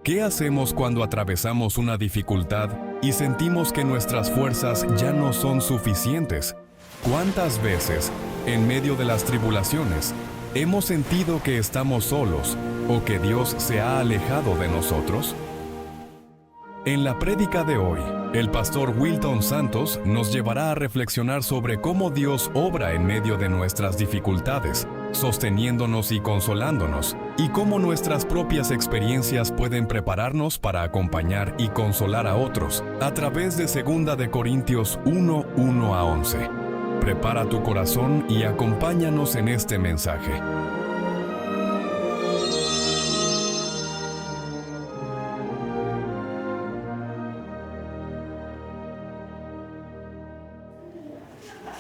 ¿Qué hacemos cuando atravesamos una dificultad y sentimos que nuestras fuerzas ya no son suficientes? ¿Cuántas veces, en medio de las tribulaciones, hemos sentido que estamos solos o que Dios se ha alejado de nosotros? En la prédica de hoy, el pastor Wilton Santos nos llevará a reflexionar sobre cómo Dios obra en medio de nuestras dificultades, sosteniéndonos y consolándonos, y cómo nuestras propias experiencias pueden prepararnos para acompañar y consolar a otros a través de 2 de Corintios 1:1-11. Prepara tu corazón y acompáñanos en este mensaje.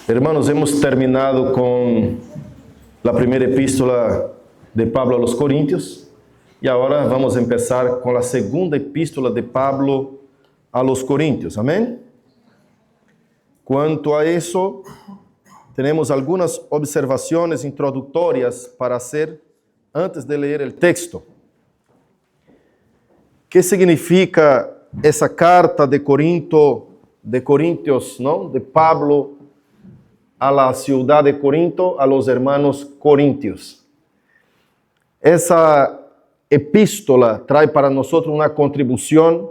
Hermanos, hemos terminado con la primera epístola de Pablo a los Corintios y ahora vamos a empezar con la segunda epístola de Pablo a los Corintios. Amén. Cuanto a eso, tenemos algunas observaciones introductorias para hacer antes de leer el texto. ¿Qué significa esa carta de Corintios, ¿no? De Pablo a la ciudad de Corinto, a los hermanos corintios? Esa epístola trae para nosotros una contribución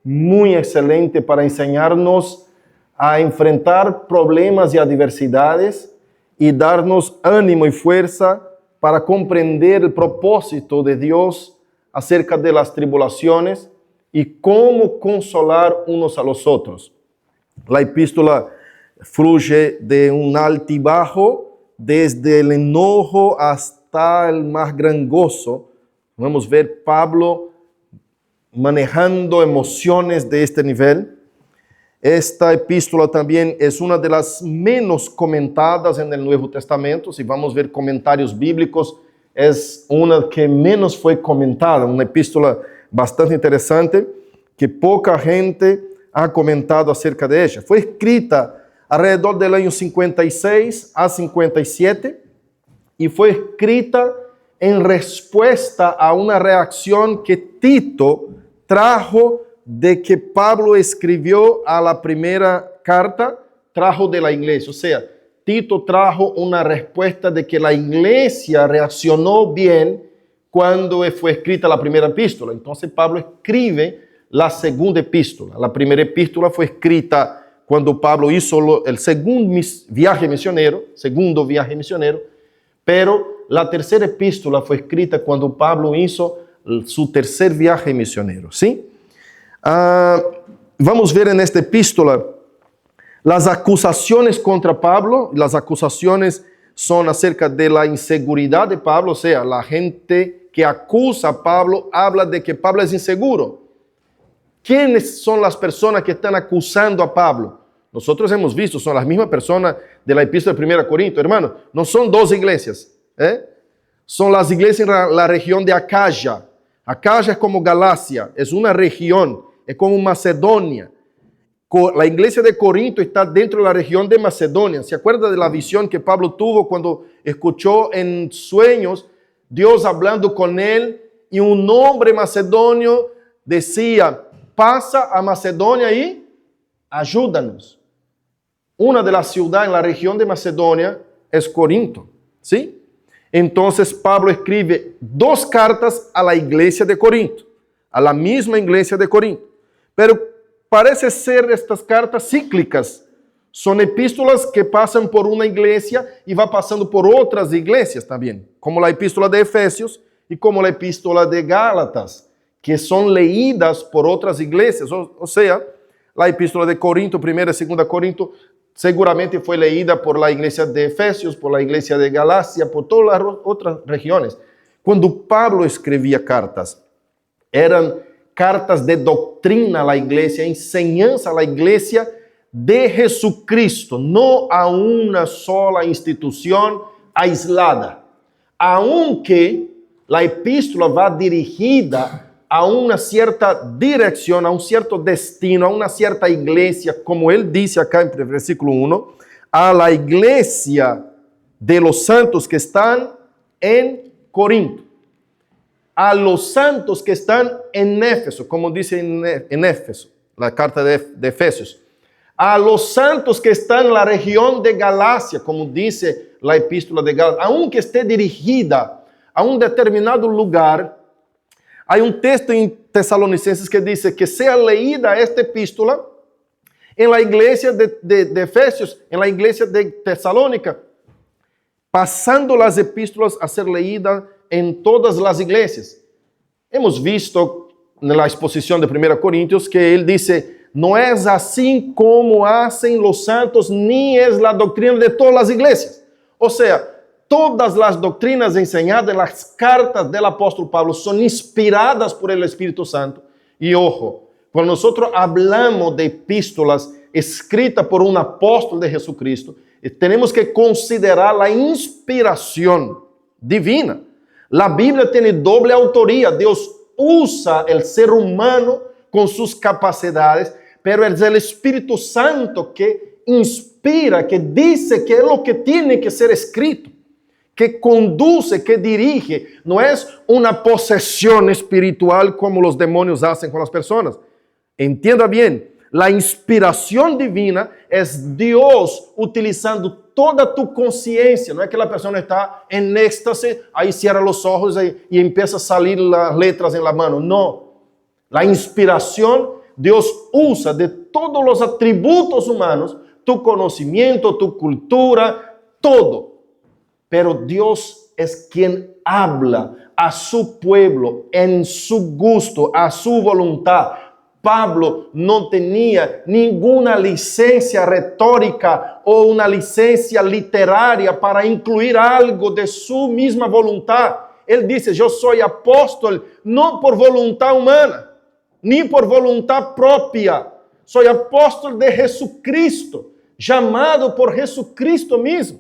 muy excelente para enseñarnos a enfrentar problemas y adversidades y darnos ánimo y fuerza para comprender el propósito de Dios acerca de las tribulaciones y cómo consolar unos a los otros. La epístola fluye de un altibajo, desde el enojo hasta el más gran gozo. Vamos a ver Pablo manejando emociones de este nivel. Esta epístola también es una de las menos comentadas en el Nuevo Testamento. Si vamos a ver comentarios bíblicos, es una que menos fue comentada, una epístola bastante interesante que poca gente ha comentado acerca de ella. Fue escrita alrededor del año 56 a 57 y fue escrita en respuesta a una reacción que Tito trajo de que Pablo escribió a la primera carta, trajo de la iglesia. O sea, Tito trajo una respuesta de que la iglesia reaccionó bien cuando fue escrita la primera epístola. Entonces Pablo escribe la segunda epístola. La primera epístola fue escrita cuando Pablo hizo el segundo viaje misionero, pero la tercera epístola fue escrita cuando Pablo hizo su tercer viaje misionero, ¿sí? Vamos a ver en esta epístola las acusaciones contra Pablo. Las acusaciones son acerca de la inseguridad de Pablo, o sea, la gente que acusa a Pablo habla de que Pablo es inseguro. ¿Quiénes son las personas que están acusando a Pablo? Nosotros hemos visto, son las mismas personas de la epístola de 1 Corintios, hermano. No son dos iglesias, son las iglesias en la región de Acaya. Acaya es como Galacia, es una región, es como Macedonia. La iglesia de Corinto está dentro de la región de Macedonia. ¿Se acuerda de la visión que Pablo tuvo cuando escuchó en sueños Dios hablando con él y un hombre macedonio decía: pasa a Macedonia y ayúdanos? Una de las ciudades en la región de Macedonia es Corinto, ¿sí? Entonces Pablo escribe 2 cartas a la iglesia de Corinto, a la misma iglesia de Corinto. Pero parece ser estas cartas cíclicas. Son epístolas que pasan por una iglesia y va pasando por otras iglesias también, como la epístola de Efesios y como la epístola de Gálatas, que son leídas por otras iglesias. O sea, la epístola de Corinto, 1 y 2 Corinto, seguramente fue leída por la iglesia de Efesios, por la iglesia de Galacia, por todas las otras regiones. Cuando Pablo escribía cartas, eran cartas de doctrina a la iglesia, enseñanza a la iglesia de Jesucristo, no a una sola institución aislada. Aunque la epístola va dirigida a una cierta dirección, a un cierto destino, a una cierta iglesia, como él dice acá en el versículo 1, a la iglesia de los santos que están en Corinto. a los santos que están en Éfeso, como dice en Éfeso, la carta de Efesios. A los santos que están en la región de Galacia, como dice la epístola de Gálatas, aunque esté dirigida a un determinado lugar, hay un texto en Tesalonicenses que dice que sea leída esta epístola en la iglesia de Efesios, en la iglesia de Tesalónica, pasando las epístolas a ser leídas en todas las iglesias. Hemos visto en la exposición de 1 Corintios que él dice, no es así como hacen los santos, ni es la doctrina de todas las iglesias. O sea, todas las doctrinas enseñadas en las cartas del apóstol Pablo son inspiradas por el Espíritu Santo. Y ojo, cuando nosotros hablamos de epístolas escritas por un apóstol de Jesucristo, tenemos que considerar la inspiración divina. La Biblia tiene doble autoría. Dios usa el ser humano con sus capacidades, pero es el Espíritu Santo que inspira, que dice que es lo que tiene que ser escrito, que conduce, que dirige. No es una posesión espiritual como los demonios hacen con las personas. Entienda bien, la inspiración divina es Dios utilizando toda tu conciencia. No es que la persona está en éxtasis, ahí cierra los ojos y empieza a salir las letras en la mano. No, la inspiración Dios usa de todos los atributos humanos, tu conocimiento, tu cultura, todo. Pero Dios es quien habla a su pueblo en su gusto, a su voluntad. Pablo no tenía ninguna licencia retórica o una licencia literaria para incluir algo de su misma voluntad. Él dice, yo soy apóstol no por voluntad humana, ni por voluntad propia. Soy apóstol de Jesucristo, llamado por Jesucristo mismo.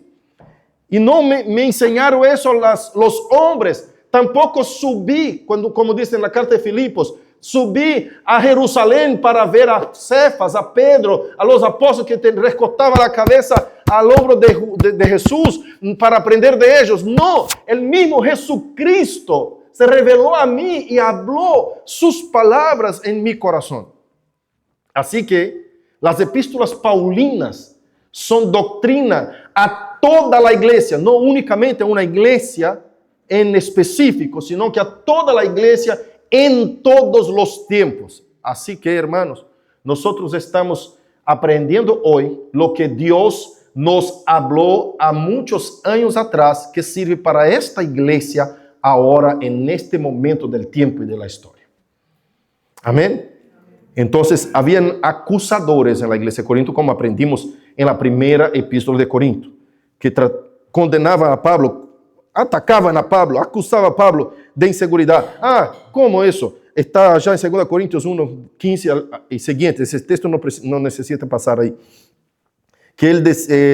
Y no me enseñaron eso los hombres. Tampoco subí, como dice en la carta de Filipos, subí a Jerusalén para ver a Cefas, a Pedro, a los apóstoles que recostaban la cabeza al hombro de Jesús para aprender de ellos. No, el mismo Jesucristo se reveló a mí y habló sus palabras en mi corazón. Así que las epístolas paulinas son doctrina a toda la iglesia, no únicamente a una iglesia en específico, sino que a toda la iglesia en todos los tiempos. Así que, hermanos, nosotros estamos aprendiendo hoy lo que Dios nos habló a muchos años atrás, que sirve para esta iglesia ahora, en este momento del tiempo y de la historia. Amén. Entonces, habían acusadores en la iglesia de Corinto, como aprendimos en la primera epístola de Corinto, que condenaban a Pablo, atacaban a Pablo, acusaban a Pablo de inseguridad. ¿Cómo eso? Está ya en 2 Corintios 1, 15 y siguiente. Ese texto no necesita pasar ahí. Que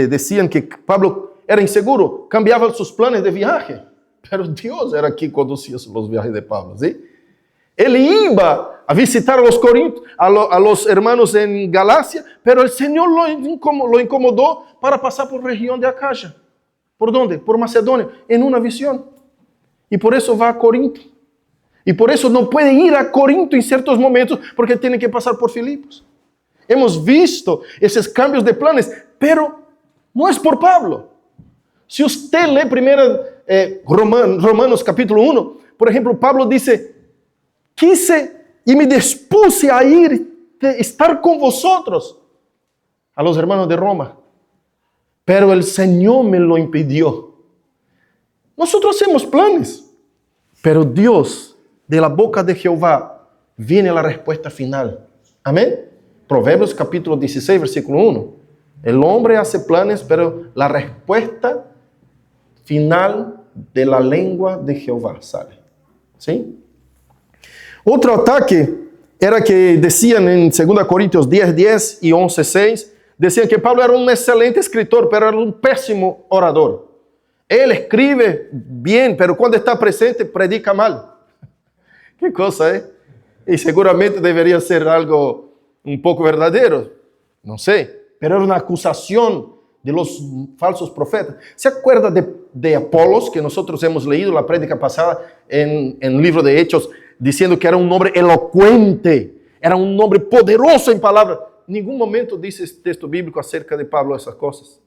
decían que Pablo era inseguro, cambiaba sus planes de viaje. Pero Dios era quien conducía los viajes de Pablo, ¿sí? Él iba a visitar a los Corintios, a los hermanos en Galacia, pero el Señor lo incomodó para pasar por región de Acaya. ¿Por dónde? Por Macedonia, en una visión. Y por eso va a Corinto. Y por eso no puede ir a Corinto en ciertos momentos, porque tiene que pasar por Filipos. Hemos visto esos cambios de planes, pero no es por Pablo. Si usted lee Romanos capítulo 1, por ejemplo, Pablo dice, quise y me dispuse a estar con vosotros, a los hermanos de Roma, pero el Señor me lo impidió. Nosotros hacemos planes, pero Dios, de la boca de Jehová, viene la respuesta final. Amén. Proverbios capítulo 16, versículo 1. El hombre hace planes, pero la respuesta final de la lengua de Jehová sale. ¿Sí? Otro ataque era que decían en 2 Corintios 10:10 y 11:6, decían que Pablo era un excelente escritor, pero era un pésimo orador. Él escribe bien, pero cuando está presente predica mal. Qué cosa, ¿eh? Y seguramente debería ser algo un poco verdadero, no sé, pero era una acusación de los falsos profetas. ¿Se acuerda de de Apolos, que nosotros hemos leído la prédica pasada en el libro de Hechos, diciendo que era un hombre elocuente, era un hombre poderoso en palabras. En ningún momento dice este texto bíblico acerca de Pablo esas cosas.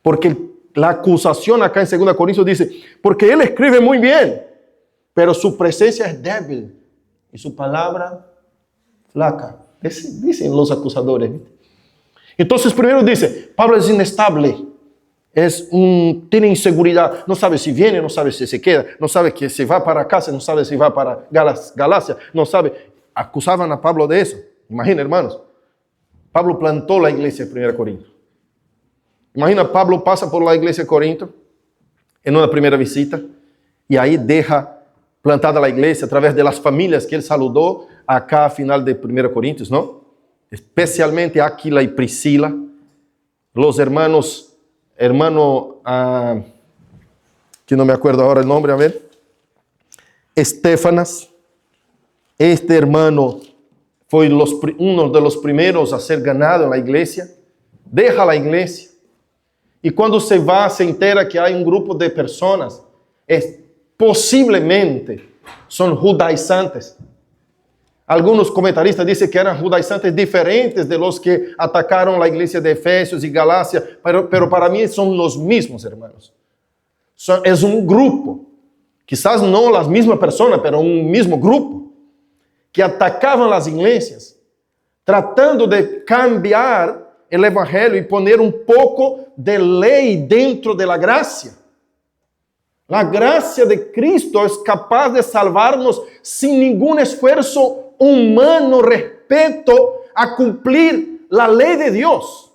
Porque la acusación acá en 2 Corintios dice, porque él escribe muy bien, pero su presencia es débil y su palabra flaca. Dicen los acusadores. Entonces primero dice, Pablo es inestable, tiene inseguridad, no sabe si viene, no sabe si se queda, no sabe que se va para casa, no sabe si va para Galacia, no sabe. Acusaban a Pablo de eso. Imagina, hermanos, Pablo plantó la iglesia de 1 Corinto. Imagina, Pablo pasa por la iglesia de Corinto en una primera visita y ahí deja plantada la iglesia a través de las familias que él saludó acá a final de 1 Corintios, ¿no? Especialmente Aquila y Priscila, los hermanos, que no me acuerdo ahora el nombre, a ver, Estéfanas. Este hermano fue uno de los primeros a ser ganado en la iglesia, deja la iglesia, y cuando se va se entera que hay un grupo de personas, posiblemente son judaizantes. Algunos comentaristas dicen que eran judaizantes diferentes de los que atacaron la iglesia de Efesios y Galacia, pero para mí son los mismos, hermanos. Es un grupo, quizás no las mismas personas, pero un mismo grupo, que atacaban las iglesias, tratando de cambiar el evangelio y poner un poco de ley dentro de la gracia. La gracia de Cristo es capaz de salvarnos sin ningún esfuerzo humano respecto a cumplir la ley de Dios.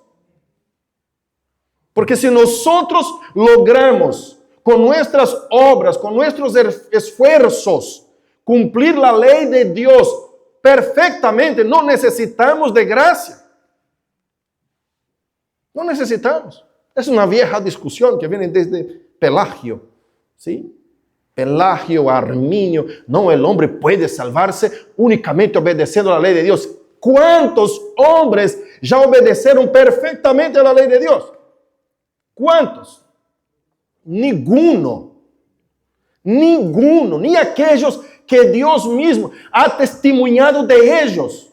Porque si nosotros logramos con nuestras obras, con nuestros esfuerzos, cumplir la ley de Dios perfectamente, no necesitamos de gracia. No necesitamos. Es una vieja discusión que viene desde Pelagio, ¿sí? Pelagio, Arminio. No, el hombre puede salvarse únicamente obedeciendo la ley de Dios. ¿Cuántos hombres ya obedecieron perfectamente a la ley de Dios? ¿Cuántos? Ninguno. Ninguno. Ni aquellos que Dios mismo ha testimoniado de ellos.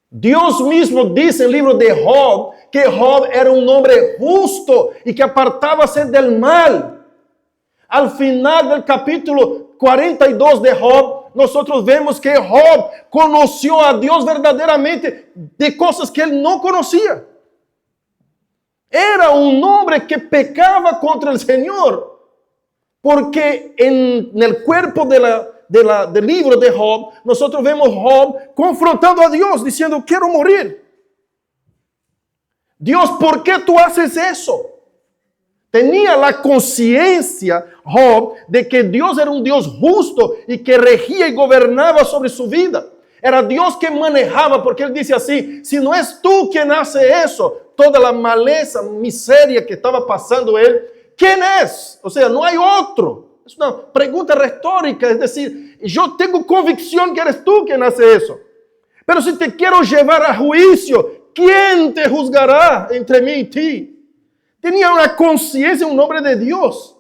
Dios mismo dice en el libro de Job que Job era un hombre justo y que apartaba-se del mal. Al final del capítulo 42 de Job, nosotros vemos que Job conoció a Dios verdaderamente de cosas que él no conocía. Era un hombre que pecaba contra el Señor, porque en el cuerpo del libro de Job, nosotros vemos Job confrontando a Dios, diciendo, quiero morir. Dios, ¿por qué tú haces eso? Tenía la conciencia Job de que Dios era un Dios justo y que regía y gobernaba sobre su vida. Era Dios que manejaba, porque él dice así, si no es tú quien hace eso, toda la maleza, miseria que estaba pasando él, ¿quién es? O sea, no hay otro. Es una pregunta retórica, es decir, yo tengo convicción que eres tú quien hace eso. Pero si te quiero llevar a juicio, ¿quién te juzgará entre mí y ti? Tenía una conciencia, un hombre de Dios.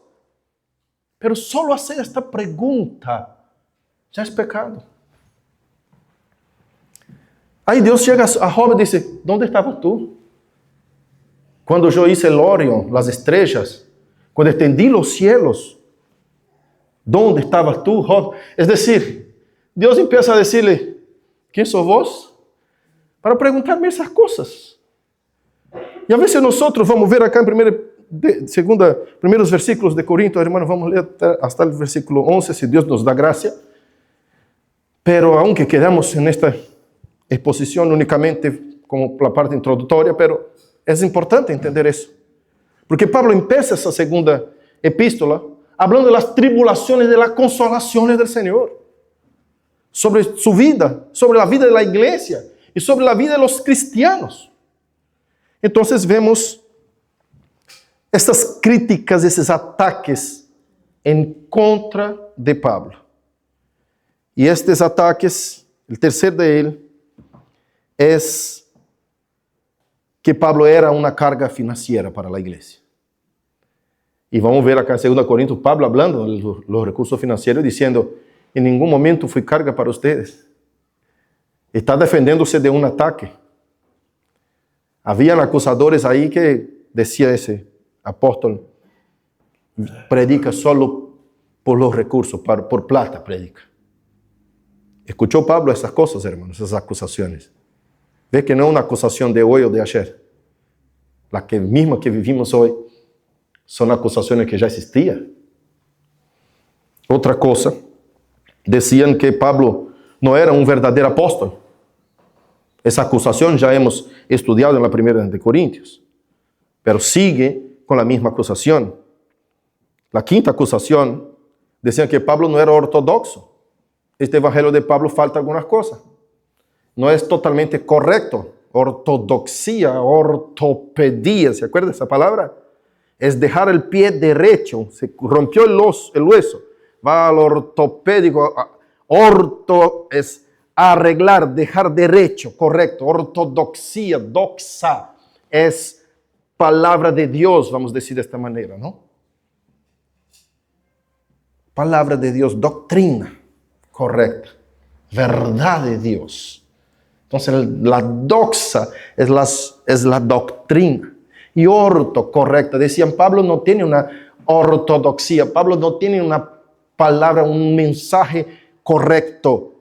Pero solo hacer esta pregunta ya es pecado. Ahí Dios llega a Job y dice, ¿dónde estabas tú? Cuando yo hice el Orión, las estrellas, cuando extendí los cielos, ¿dónde estabas tú, Job? Es decir, Dios empieza a decirle, ¿quién sos vos? Para preguntarme esas cosas. Y a veces nosotros vamos ver acá en primeros versículos de Corinto, hermanos, vamos a leer hasta el versículo 11, si Dios nos da gracia. Pero aunque quedamos en esta exposición únicamente como la parte introductoria, pero es importante entender eso. Porque Pablo empieza esa segunda epístola hablando de las tribulaciones, de las consolaciones del Señor. Sobre su vida, sobre la vida de la iglesia y sobre la vida de los cristianos. Entonces vemos estas críticas, esos ataques en contra de Pablo. Y estos ataques, el tercer de él, es que Pablo era una carga financiera para la iglesia. Y vamos a ver acá en 2 Corintios, Pablo hablando de los recursos financieros, diciendo, en ningún momento fui carga para ustedes. Está defendiéndose de un ataque. Habían acusadores ahí que decía ese apóstol, predica solo por los recursos, por plata predica. Escuchó Pablo esas cosas, hermanos, esas acusaciones. Ve que no es una acusación de hoy o de ayer. Las mismas que vivimos hoy son acusaciones que ya existían. Otra cosa, decían que Pablo no era un verdadero apóstol. Esa acusación ya hemos estudiado en la primera de Corintios, pero sigue con la misma acusación. La quinta acusación, decían que Pablo no era ortodoxo. Este evangelio de Pablo falta algunas cosas. No es totalmente correcto. Ortodoxia, ortopedia, ¿se acuerda de esa palabra? Es dejar el pie derecho, se rompió el hueso, va al ortopédico. Orto es arreglar, dejar derecho, correcto. Ortodoxia, doxa, es palabra de Dios, vamos a decir de esta manera, ¿no? Palabra de Dios, doctrina correcta, verdad de Dios. Entonces la doxa es la doctrina. Y orto, correcta. Decían, Pablo no tiene una ortodoxia, Pablo no tiene una palabra, un mensaje correcto.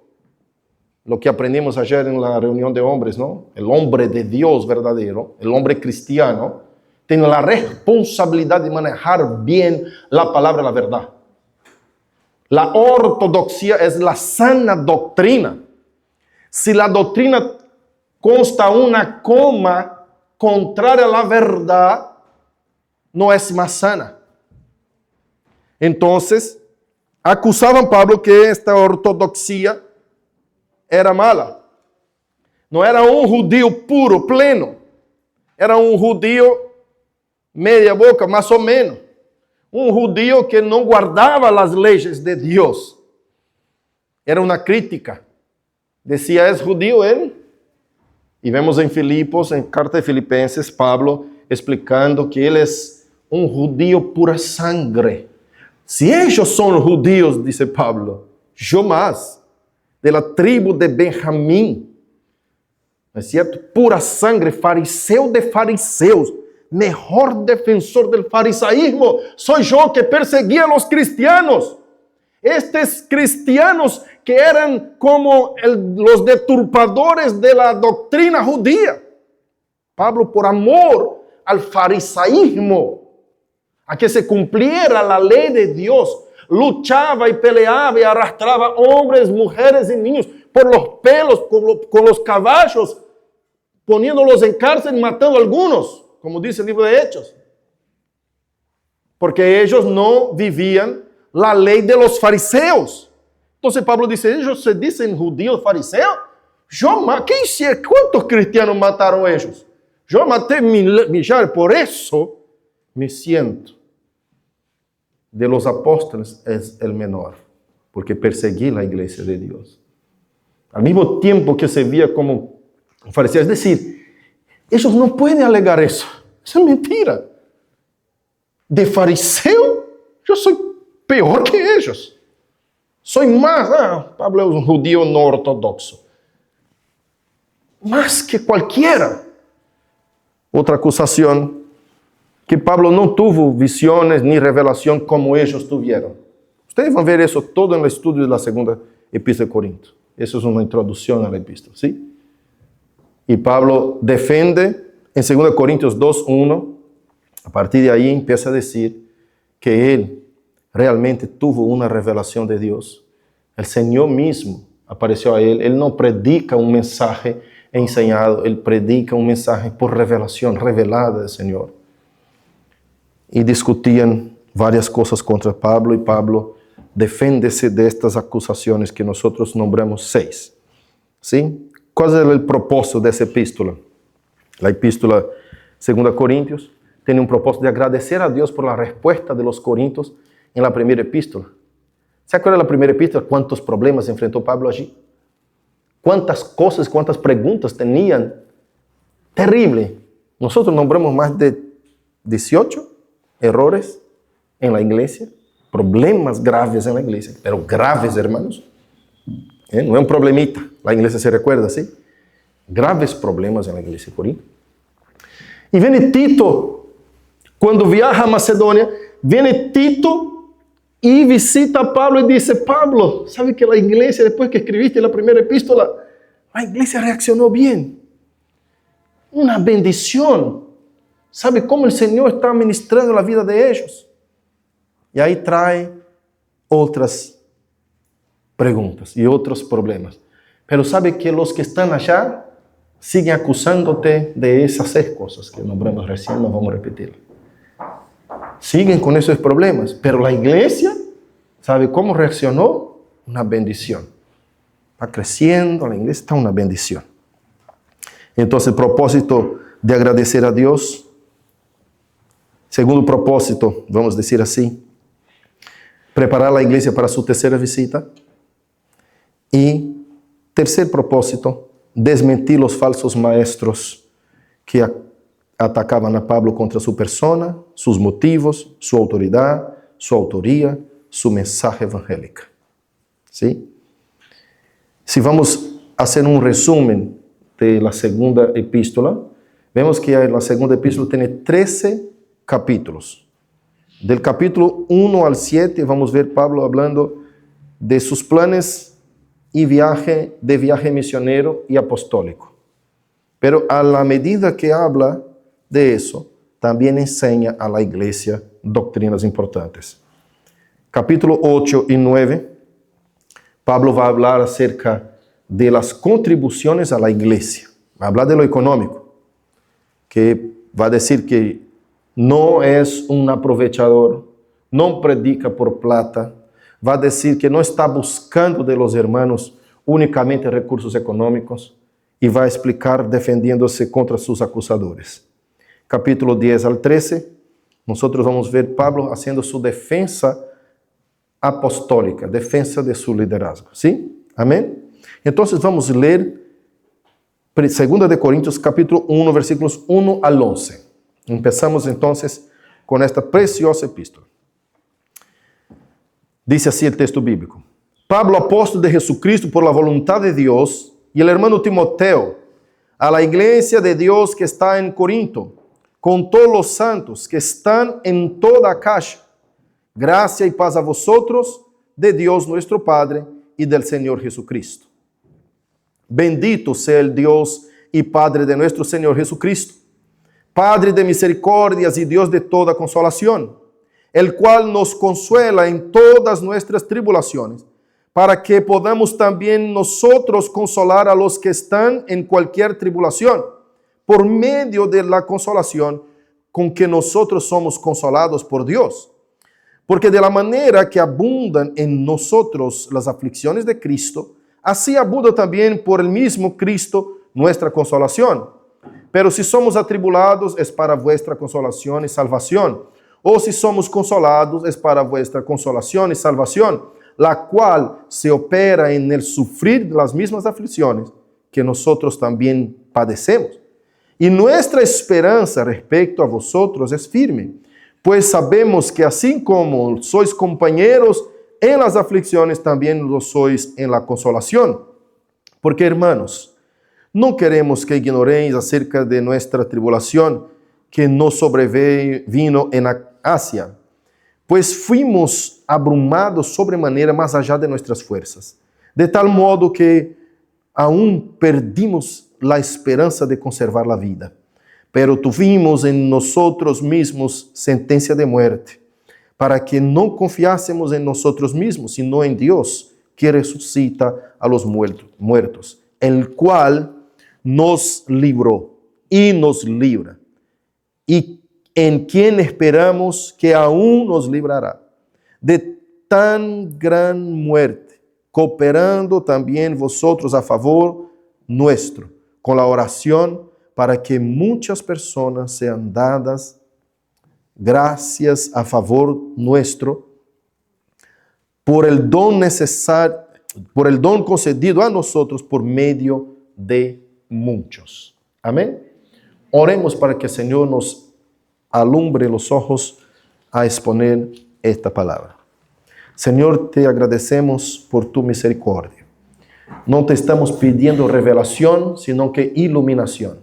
Lo que aprendimos ayer en la reunión de hombres, ¿no? El hombre de Dios verdadero, el hombre cristiano, tiene la responsabilidad de manejar bien la palabra, la verdad. La ortodoxia es la sana doctrina. Si la doctrina consta una coma contraria a la verdad, no es más sana. Entonces, acusaban a Pablo que esta ortodoxia era mala. No era un judío puro, pleno. Era un judío media boca, más o menos. Un judío que no guardaba las leyes de Dios. Era una crítica. Decía, ¿es judío él? Y vemos en Filipos, en carta de Filipenses, Pablo explicando que él es un judío pura sangre. Si ellos son judíos, dice Pablo, yo más, de la tribu de Benjamín, ¿no es cierto? Pura sangre, fariseo de fariseos, mejor defensor del farisaísmo, soy yo que perseguía a los cristianos. Estos cristianos que eran como los deturpadores de la doctrina judía. Pablo, por amor al farisaísmo, a que se cumpliera la ley de Dios, luchaba y peleaba y arrastraba hombres, mujeres y niños por los pelos, con los caballos, poniéndolos en cárcel y matando a algunos, como dice el libro de Hechos. Porque ellos no vivían la ley de los fariseos. Entonces Pablo dice, ellos se dicen judíos fariseos. ¿Cuántos cristianos mataron ellos? Yo maté millares, por eso me siento de los apóstoles es el menor, porque perseguí la iglesia de Dios. Al mismo tiempo que se veía como fariseo, es decir, ellos no pueden alegar eso. Eso es mentira. De fariseo, yo soy peor que ellos. Soy más, Pablo es un judío no ortodoxo. Más que cualquiera. Otra acusación, que Pablo no tuvo visiones ni revelación como ellos tuvieron. Ustedes van a ver eso todo en el estudio de la segunda epístola de Corinto. Eso es una introducción a la epístola, ¿sí? Y Pablo defiende en 2 Corintios 2:1, a partir de ahí empieza a decir que él realmente tuvo una revelación de Dios. El Señor mismo apareció a él. Él no predica un mensaje enseñado, él predica un mensaje por revelación, revelada del Señor. Y discutían varias cosas contra Pablo, y Pablo defiéndese de estas acusaciones que nosotros nombramos 6. ¿Sí? ¿Cuál es el propósito de esa epístola? La epístola 2 Corintios tiene un propósito de agradecer a Dios por la respuesta de los corintios en la primera epístola. ¿Se acuerdan de la primera epístola? ¿Cuántos problemas enfrentó Pablo allí? ¿Cuántas cosas, cuántas preguntas tenían? Terrible. Nosotros nombramos más de 18 errores en la iglesia, problemas graves en la iglesia, pero graves, hermanos. No es un problemita, la iglesia se recuerda, ¿sí? Graves problemas en la iglesia de Corinto. Y viene Tito, cuando viaja a Macedonia, viene Tito y visita a Pablo y dice, Pablo, ¿sabe que la iglesia, después que escribiste la primera epístola, la iglesia reaccionó bien? Una bendición. ¿Sabe cómo el Señor está ministrando la vida de ellos? Y ahí trae otras preguntas y otros problemas. Pero sabe que los que están allá siguen acusándote de esas 6 cosas que nombramos recién, no vamos a repetir. Siguen con esos problemas, pero la iglesia, ¿sabe cómo reaccionó? Una bendición. Va creciendo, la iglesia está una bendición. Entonces, el propósito de agradecer a Dios. Segundo propósito, vamos a decir así, preparar la iglesia para su tercera visita. Y tercer propósito, desmentir los falsos maestros que atacaban a Pablo contra su persona, sus motivos, su autoridad, su autoría, su mensaje evangélico. ¿Sí? Si vamos a hacer un resumen de la segunda epístola, vemos que la segunda epístola tiene 13 capítulos. Del capítulo 1 al 7 vamos a ver Pablo hablando de sus planes y viaje misionero y apostólico. Pero a la medida que habla de eso, también enseña a la iglesia doctrinas importantes. Capítulo 8 y 9, Pablo va a hablar acerca de las contribuciones a la iglesia. Va a hablar de lo económico, que va a decir que no es un aprovechador, no predica por plata, va a decir que no está buscando de los hermanos únicamente recursos económicos y va a explicar defendiéndose contra sus acusadores. Capítulo 10 al 13, nosotros vamos a ver Pablo haciendo su defensa apostólica, defensa de su liderazgo. ¿Sí? Amén. Entonces vamos a leer 2 de Corintios capítulo 1, versículos 1 al 11. Empezamos entonces con esta preciosa epístola. Dice así el texto bíblico. Pablo, apóstol de Jesucristo por la voluntad de Dios, y el hermano Timoteo, a la iglesia de Dios que está en Corinto, con todos los santos que están en toda Acacia. Gracia y paz a vosotros, de Dios nuestro Padre y del Señor Jesucristo. Bendito sea el Dios y Padre de nuestro Señor Jesucristo, Padre de misericordias y Dios de toda consolación, el cual nos consuela en todas nuestras tribulaciones, para que podamos también nosotros consolar a los que están en cualquier tribulación, por medio de la consolación con que nosotros somos consolados por Dios. Porque de la manera que abundan en nosotros las aflicciones de Cristo, así abunda también por el mismo Cristo nuestra consolación. Pero si somos atribulados, es para vuestra consolación y salvación. O si somos consolados, es para vuestra consolación y salvación, la cual se opera en el sufrir las mismas aflicciones que nosotros también padecemos. Y nuestra esperanza respecto a vosotros es firme, pues sabemos que así como sois compañeros en las aflicciones, también lo sois en la consolación. Porque, hermanos, no queremos que ignoréis acerca de nuestra tribulación que nos sobrevino en Asia, pues fuimos abrumados sobremanera más allá de nuestras fuerzas, de tal modo que aún perdimos la esperanza de conservar la vida. Pero tuvimos en nosotros mismos sentencia de muerte, para que no confiásemos en nosotros mismos, sino en Dios, que resucita a los muertos, el cual nos libró y nos libra, y en quien esperamos que aún nos librará de tan gran muerte, cooperando también vosotros a favor nuestro, con la oración, para que muchas personas sean dadas gracias a favor nuestro, por el don necesario, por el don concedido a nosotros por medio de muchos. Amén. Oremos para que el Señor nos alumbre los ojos a exponer esta palabra. Señor, te agradecemos por tu misericordia. No te estamos pidiendo revelación, sino que iluminación,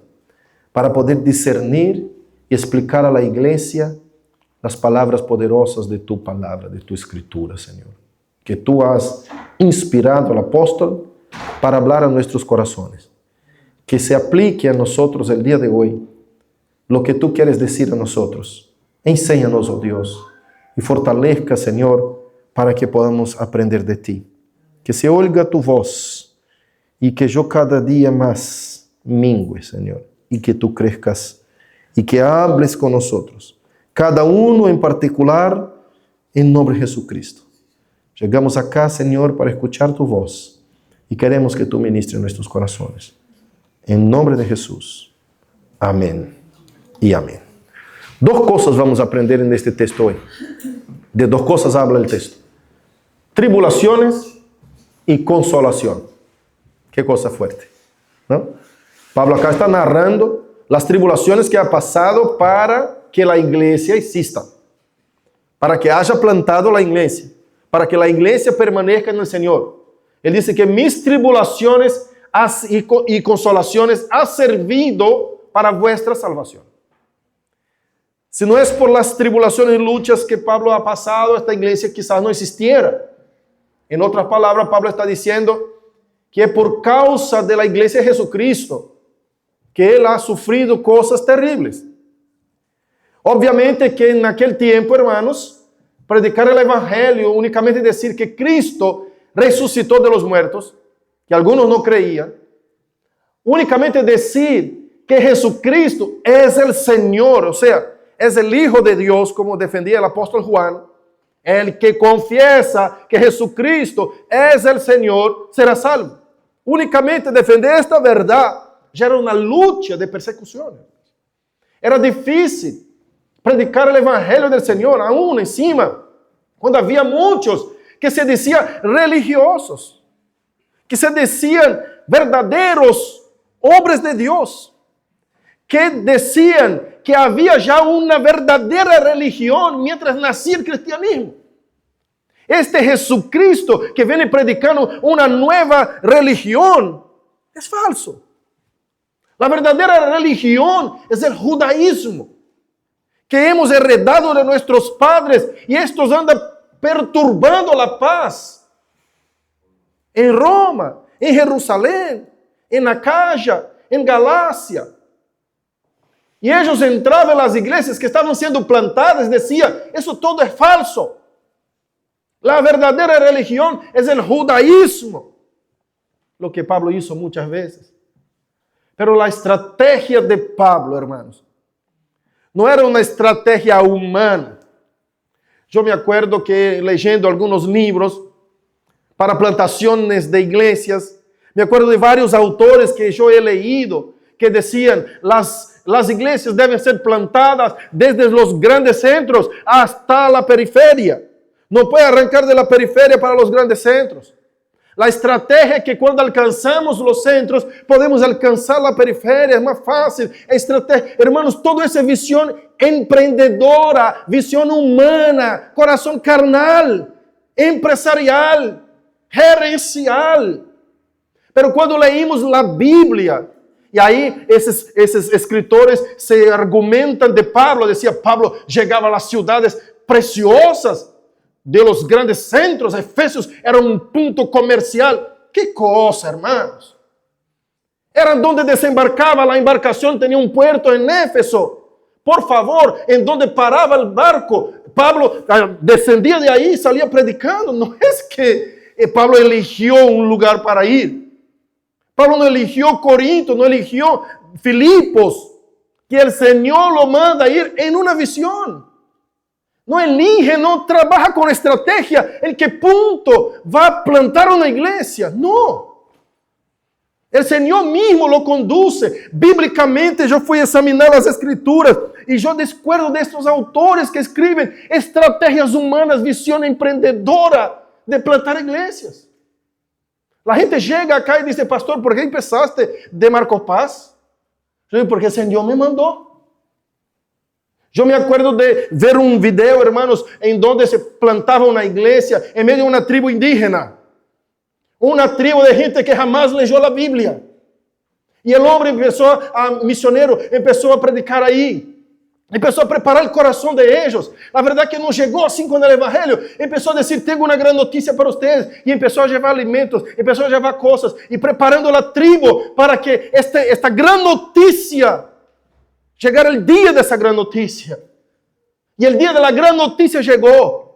para poder discernir y explicar a la iglesia las palabras poderosas de tu palabra, de tu escritura, Señor. Que tú has inspirado al apóstol para hablar a nuestros corazones. Que se aplique a nosotros el día de hoy lo que tú quieres decir a nosotros. Enséñanos, oh Dios, y fortalezca, Señor, para que podamos aprender de ti. Que se oiga tu voz y que yo cada día más mingue, Señor, y que tú crezcas y que hables con nosotros, cada uno en particular, en nombre de Jesucristo. Llegamos acá, Señor, para escuchar tu voz y queremos que tú ministres nuestros corazones. En nombre de Jesús. Amén y amén. Dos cosas vamos a aprender en este texto hoy. De dos cosas habla el texto. Tribulaciones y consolación. Qué cosa fuerte, ¿no? Pablo acá está narrando las tribulaciones que ha pasado para que la iglesia exista, para que haya plantado la iglesia, para que la iglesia permanezca en el Señor. Él dice que mis tribulaciones y consolaciones han servido para vuestra salvación. Si no es por las tribulaciones y luchas que Pablo ha pasado, esta iglesia quizás no existiera. En otras palabras, Pablo está diciendo que es por causa de la iglesia de Jesucristo que él ha sufrido cosas terribles. Obviamente que en aquel tiempo, hermanos, predicar el evangelio, únicamente decir que Cristo resucitó de los muertos, que algunos no creían, únicamente decir que Jesucristo es el Señor, o sea, es el Hijo de Dios, como defendía el apóstol Juan, el que confiesa que Jesucristo es el Señor, será salvo. Únicamente defender esta verdad ya era una lucha de persecución. Era difícil predicar el evangelio del Señor, aún encima, cuando había muchos que se decían religiosos, que se decían verdaderos hombres de Dios, que decían que había ya una verdadera religión mientras nacía el cristianismo. Este Jesucristo que viene predicando una nueva religión es falso. La verdadera religión es el judaísmo que hemos heredado de nuestros padres y estos andan perturbando la paz en Roma, en Jerusalén, en Acaya, en Galacia. Y ellos entraban en las iglesias que estaban siendo plantadas y decían, eso todo es falso. La verdadera religión es el judaísmo. Lo que Pablo hizo muchas veces. Pero la estrategia de Pablo, hermanos, no era una estrategia humana. Yo me acuerdo que leyendo algunos libros para plantaciones de iglesias, me acuerdo de varios autores que yo he leído que decían, las iglesias deben ser plantadas desde los grandes centros hasta la periferia. No puede arrancar de la periferia para los grandes centros. La estrategia es que cuando alcanzamos los centros, podemos alcanzar la periferia, es más fácil. Estrategia, hermanos, toda esa visión emprendedora, visión humana, corazón carnal, empresarial, gerencial. Pero cuando leímos la Biblia, y ahí esos escritores se argumentan de Pablo, decía Pablo llegaba a las ciudades preciosas de los grandes centros. Efesios era un punto comercial. ¿Qué cosa, hermanos? Era donde desembarcaba la embarcación, tenía un puerto en Éfeso. Por favor, en donde paraba el barco, Pablo descendía de ahí y salía predicando. No es que Pablo eligió un lugar para ir. Pablo no eligió Corinto, no eligió Filipos, que el Señor lo manda a ir en una visión. No elige, no trabaja con estrategia. ¿En qué punto va a plantar una iglesia? No. El Señor mismo lo conduce. Bíblicamente yo fui a examinar las escrituras y yo descuerdo de estos autores que escriben estrategias humanas, visión emprendedora de plantar iglesias. La gente llega acá y dice, pastor, ¿por qué empezaste de Marco Paz? Yo digo, porque el Señor me mandó. Yo me acuerdo de ver un video, hermanos, en donde se plantaba una iglesia en medio de una tribu indígena. Una tribu de gente que jamás leyó la Biblia. Y el hombre misionero, empezó a predicar ahí. Empezó a preparar el corazón de ellos. La verdad que no llegó así con el evangelio. Empezó a decir, tengo una gran noticia para ustedes. Y empezó a llevar alimentos, empezó a llevar cosas. Y preparando la tribu para que esta gran noticia, llegara el día de esa gran noticia. Y el día de la gran noticia llegó.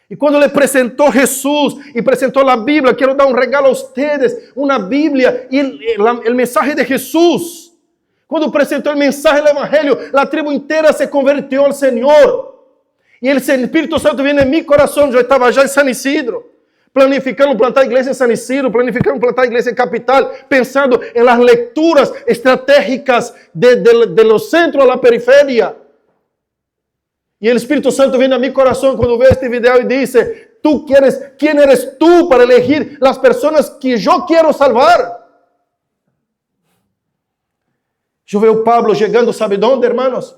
Y cuando le presentó Jesús y presentó la Biblia, quiero dar un regalo a ustedes, una Biblia y el mensaje de Jesús. Cuando presentó el mensaje del Evangelio, la tribu entera se convirtió al Señor. Y el Espíritu Santo viene en mi corazón. Yo estaba allá en San Isidro, planificando plantar iglesia en San Isidro, planificando plantar iglesia en Capital, pensando en las lecturas estratégicas de los centros a la periferia. Y el Espíritu Santo viene a mi corazón cuando ve este video y dice, ¿quién eres tú para elegir las personas que yo quiero salvar? Yo veo Pablo llegando, ¿sabe dónde, hermanos?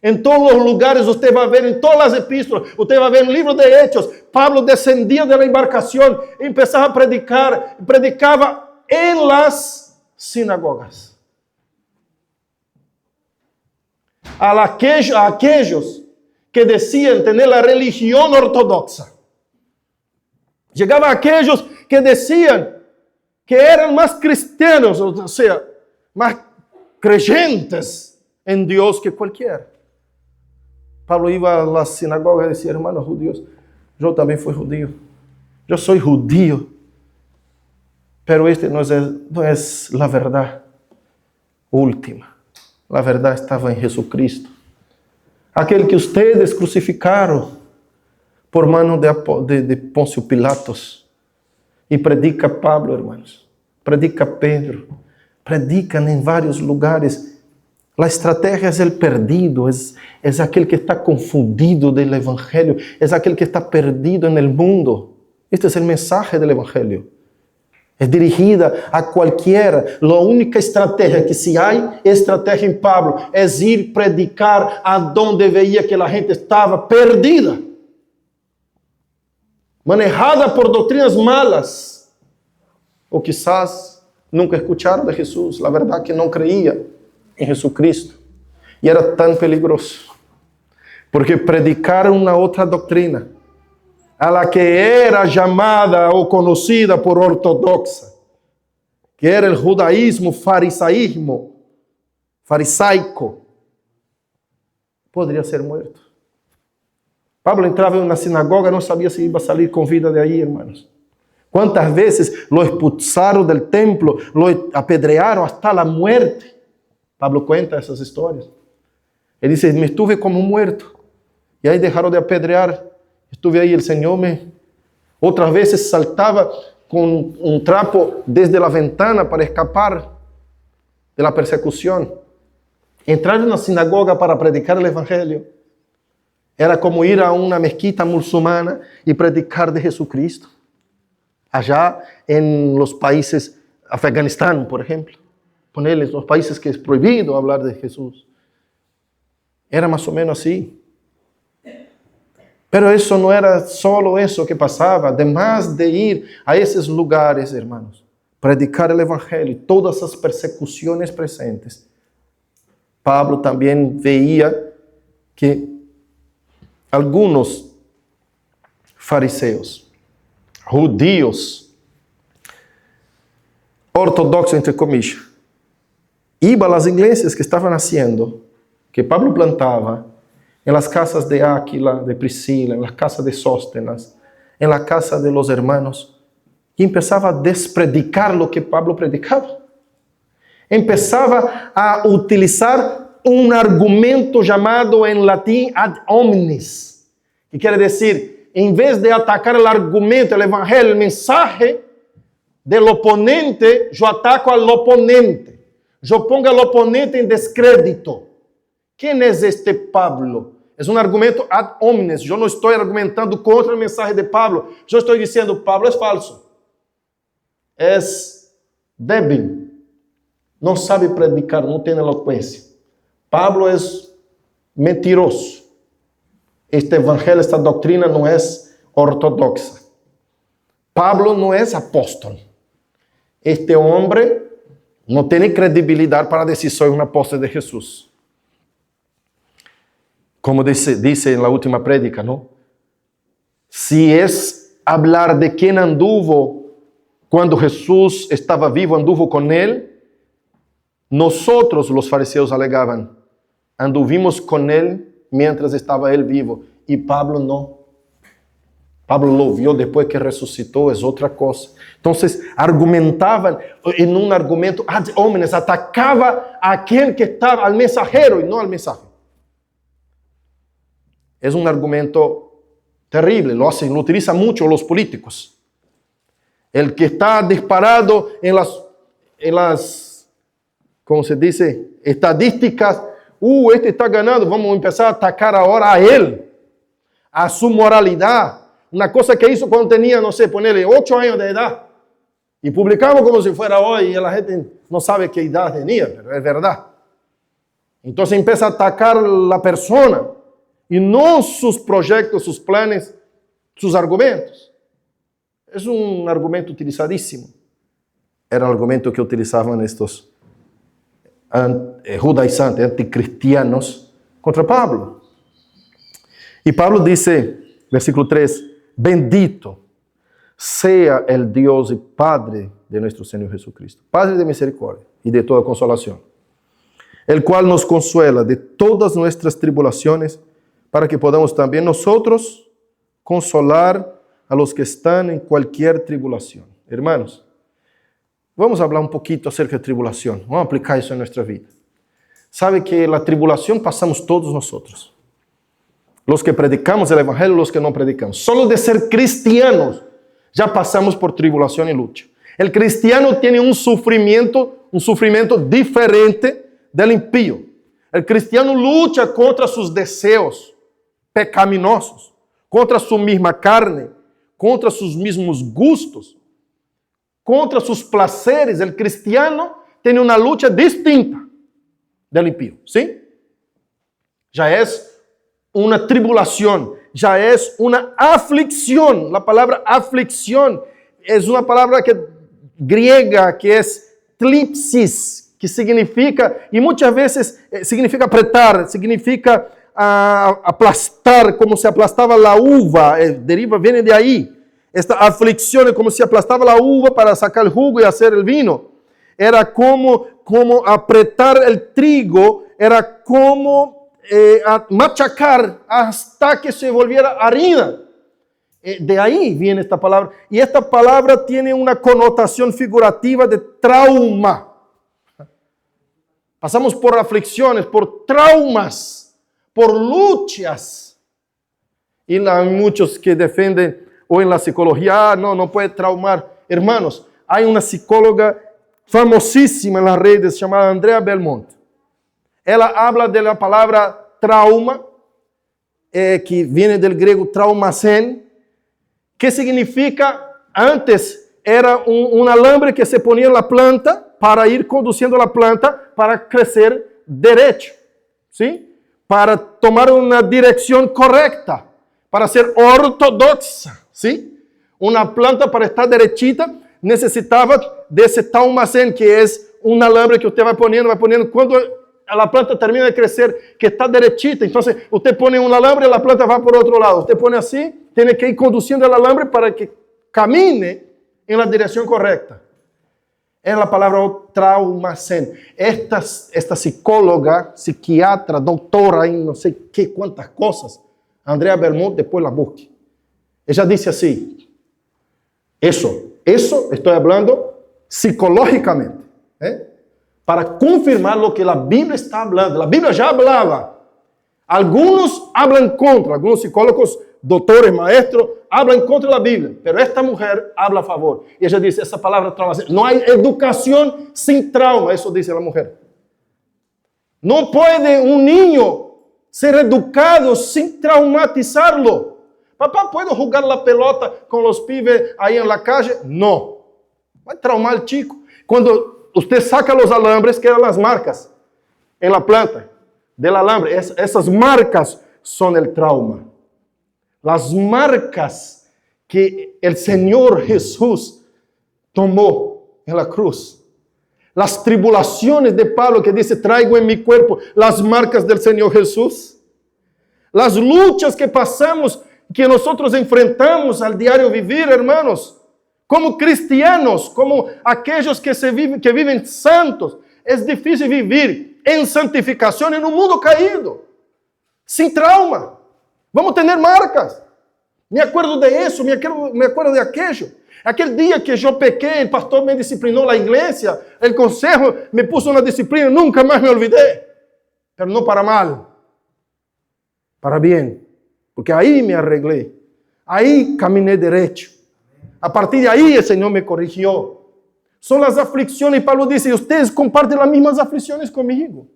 En todos los lugares usted va a ver, en todas las epístolas, usted va a ver en el libro de Hechos, Pablo descendía de la embarcación y empezaba a predicar, predicaba en las sinagogas. A aquellos que decían tener la religión ortodoxa. Llegaba a aquellos que decían que eran más cristianos, o sea, más creyentes en Dios que cualquiera. Pablo iba a la sinagoga y decía, hermanos judíos, yo también fui judío. Yo soy judío. Pero no es la verdad última. La verdad estaba en Jesucristo. Aquel que ustedes crucificaron por mano de Poncio Pilatos. Y predica Pablo, hermanos. Predica Pedro. Predican en varios lugares. La estrategia es el perdido, es aquel que está confundido del evangelio, es aquel que está perdido en el mundo. Este es el mensaje del evangelio. Es dirigida a cualquiera. La única estrategia que si hay estrategia en Pablo es ir predicar a donde veía que la gente estaba perdida, manejada por doctrinas malas, o quizás nunca escucharon de Jesús, la verdad que no creía en Jesucristo. Y era tan peligroso, porque predicaron una otra doctrina, a la que era llamada o conocida por ortodoxa, que era el judaísmo farisaico, podría ser muerto. Pablo entraba en una sinagoga, no sabía si iba a salir con vida de ahí, hermanos. ¿Cuántas veces lo expulsaron del templo, lo apedrearon hasta la muerte? Pablo cuenta esas historias. Él dice, me estuve como muerto. Y ahí dejaron de apedrear. Estuve ahí, el Señor otras veces saltaba con un trapo desde la ventana para escapar de la persecución. Entrar en una sinagoga para predicar el Evangelio era como ir a una mezquita musulmana y predicar de Jesucristo. Allá en los países, Afganistán, por ejemplo, ponerles los países que es prohibido hablar de Jesús. Era más o menos así. Pero eso no era solo eso que pasaba. Además de ir a esos lugares, hermanos, predicar el Evangelio y todas esas persecuciones presentes, Pablo también veía que algunos fariseos, judíos, ortodoxos, entre comillas, iban a las iglesias que estaban haciendo, que Pablo plantaba, en las casas de Áquila, de Priscila, en las casas de Sóstenes, en la casa de los hermanos, y empezaba a despredicar lo que Pablo predicaba. Empezaba a utilizar un argumento llamado en latín ad homines, que quiere decir, en vez de atacar el argumento, el evangelio, el mensaje del oponente, yo ataco al oponente. Yo pongo al oponente en descrédito. ¿Quién es este Pablo? Es un argumento ad homines. Yo no estoy argumentando contra el mensaje de Pablo. Yo estoy diciendo, Pablo es falso. Es débil. No sabe predicar, no tiene elocuencia. Pablo es mentiroso. este evangelio, esta doctrina no es ortodoxa. Pablo no es apóstol. Este hombre no tiene credibilidad para decir soy un apóstol de Jesús. Como dice en la última prédica, ¿no? Si es hablar de quien anduvo cuando Jesús estaba vivo, anduvo con él, nosotros los fariseos alegaban, anduvimos con él mientras estaba él vivo, y Pablo no. Pablo lo vio después que resucitó, es otra cosa. Entonces argumentaban en un argumento, hombres, atacaba a aquel que estaba, al mensajero y no al mensaje. Es un argumento terrible, lo utilizan mucho los políticos. El que está disparado en las, ¿cómo se dice? Estadísticas. Este está ganando, vamos a empezar a atacar ahora a él, a su moralidad. Una cosa que hizo cuando tenía, no sé, ponerle 8 años de edad. Y publicamos como si fuera hoy y la gente no sabe qué edad tenía, pero es verdad. Entonces empieza a atacar la persona y no sus proyectos, sus planes, sus argumentos. Es un argumento utilizadísimo. Era el argumento que utilizaban estos judaizantes, anticristianos, contra Pablo. Y Pablo dice, versículo 3, bendito sea el Dios y Padre de nuestro Señor Jesucristo, Padre de misericordia y de toda consolación, el cual nos consuela de todas nuestras tribulaciones, para que podamos también nosotros consolar a los que están en cualquier tribulación. Hermanos, vamos a hablar un poquito acerca de tribulación. Vamos a aplicar eso en nuestra vida. Sabe que la tribulación pasamos todos nosotros. Los que predicamos el evangelio, los que no predicamos. Solo de ser cristianos ya pasamos por tribulación y lucha. El cristiano tiene un sufrimiento diferente del impío. El cristiano lucha contra sus deseos pecaminosos, contra su misma carne, contra sus mismos gustos, contra sus placeres. El cristiano tiene una lucha distinta del impío, ¿sí? Ya es una tribulación, ya es una aflicción. La palabra aflicción es una palabra griega que es tlipsis, que significa, y muchas veces significa apretar, significa aplastar, como se aplastaba la uva, viene de ahí. Esta aflicción es como si aplastaba la uva para sacar el jugo y hacer el vino. Era como apretar el trigo, era como machacar hasta que se volviera harina. De ahí viene esta palabra. Y esta palabra tiene una connotación figurativa de trauma. Pasamos por aflicciones, por traumas, por luchas. Y hay muchos que defienden, o en la psicología, no puede traumar. Hermanos, hay una psicóloga famosísima en las redes llamada Andrea Belmont. Ella habla de la palabra trauma, que viene del griego traumasen, que significa, antes era un alambre que se ponía en la planta para ir conduciendo la planta para crecer derecho, ¿sí? Para tomar una dirección correcta, para ser ortodoxa, ¿sí? Una planta para estar derechita necesitaba de ese traumasen, que es un alambre que usted va poniendo, cuando la planta termina de crecer, que está derechita. Entonces, usted pone un alambre y la planta va por otro lado. Usted pone así, tiene que ir conduciendo el alambre para que camine en la dirección correcta. Es la palabra traumasen. Esta psicóloga, psiquiatra, doctora en no sé qué cuántas cosas, Andrea Belmont, después la busque. Ella dice así, eso estoy hablando psicológicamente, para confirmar lo que la Biblia está hablando. La Biblia ya hablaba. Algunos hablan contra, algunos psicólogos, doctores, maestros, hablan contra la Biblia, pero esta mujer habla a favor. Y ella dice, esa palabra trauma, no hay educación sin trauma, eso dice la mujer. No puede un niño ser educado sin traumatizarlo. Papá, ¿puedo jugar la pelota con los pibes ahí en la calle? No. Va a traumar al chico. Cuando usted saca los alambres, quedan las marcas en la planta del alambre. Esas marcas son el trauma. las marcas que el Señor Jesús tomó en la cruz. Las tribulaciones de Pablo que dice, traigo en mi cuerpo las marcas del Señor Jesús. Las luchas que pasamos, que nosotros enfrentamos al diario vivir, hermanos, como cristianos, como aquellos que viven santos. Es difícil vivir en santificación en un mundo caído, sin trauma. Vamos a tener marcas. Me acuerdo de eso, me acuerdo de aquello. Aquel día que yo pequé, el pastor me disciplinó la iglesia, el consejo me puso una disciplina, nunca más me olvidé. Pero no para mal, para bien. Porque ahí me arreglé, ahí caminé derecho. A partir de ahí el Señor me corrigió. Son las aflicciones, y Pablo dice, ustedes comparten las mismas aflicciones conmigo.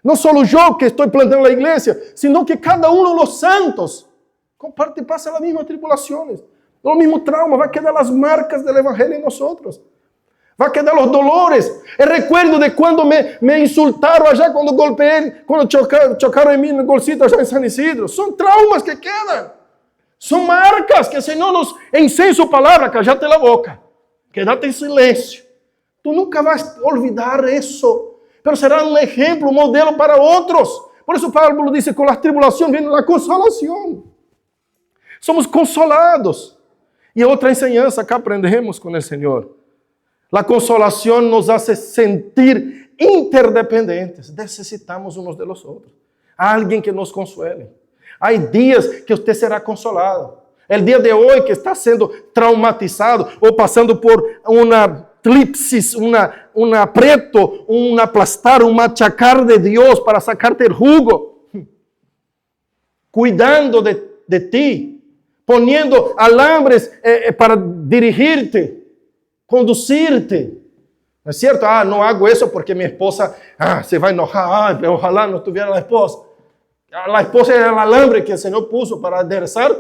No solo yo que estoy plantando la iglesia, sino que cada uno de los santos comparte y pasa las mismas tribulaciones, los mismos traumas. Va a quedar las marcas del evangelio en nosotros. Va a quedar los dolores. El recuerdo de cuando me insultaron allá, cuando golpeé, cuando chocaron en mí en el golcito allá en San Isidro. Son traumas que quedan. Son marcas que el Señor nos enseña su palabra. Cállate la boca. Quédate en silencio. Tú nunca vas a olvidar eso. Pero será un ejemplo, un modelo para otros. Por eso Pablo dice, con las tribulaciones viene la consolación. Somos consolados. Y otra enseñanza que aprendemos con el Señor. La consolación nos hace sentir interdependentes. Necesitamos unos de los otros. Alguien que nos consuele. Hay días que usted será consolado. El día de hoy que está siendo traumatizado o pasando por una eclipsis, un aprieto, un aplastar, un machacar de Dios para sacarte el jugo. Cuidando de ti. Poniendo alambres para dirigirte, conducirte. ¿No es cierto? No hago eso porque mi esposa se va a enojar. Ojalá no tuviera la esposa. La esposa era el alambre que el Señor puso para aderezar.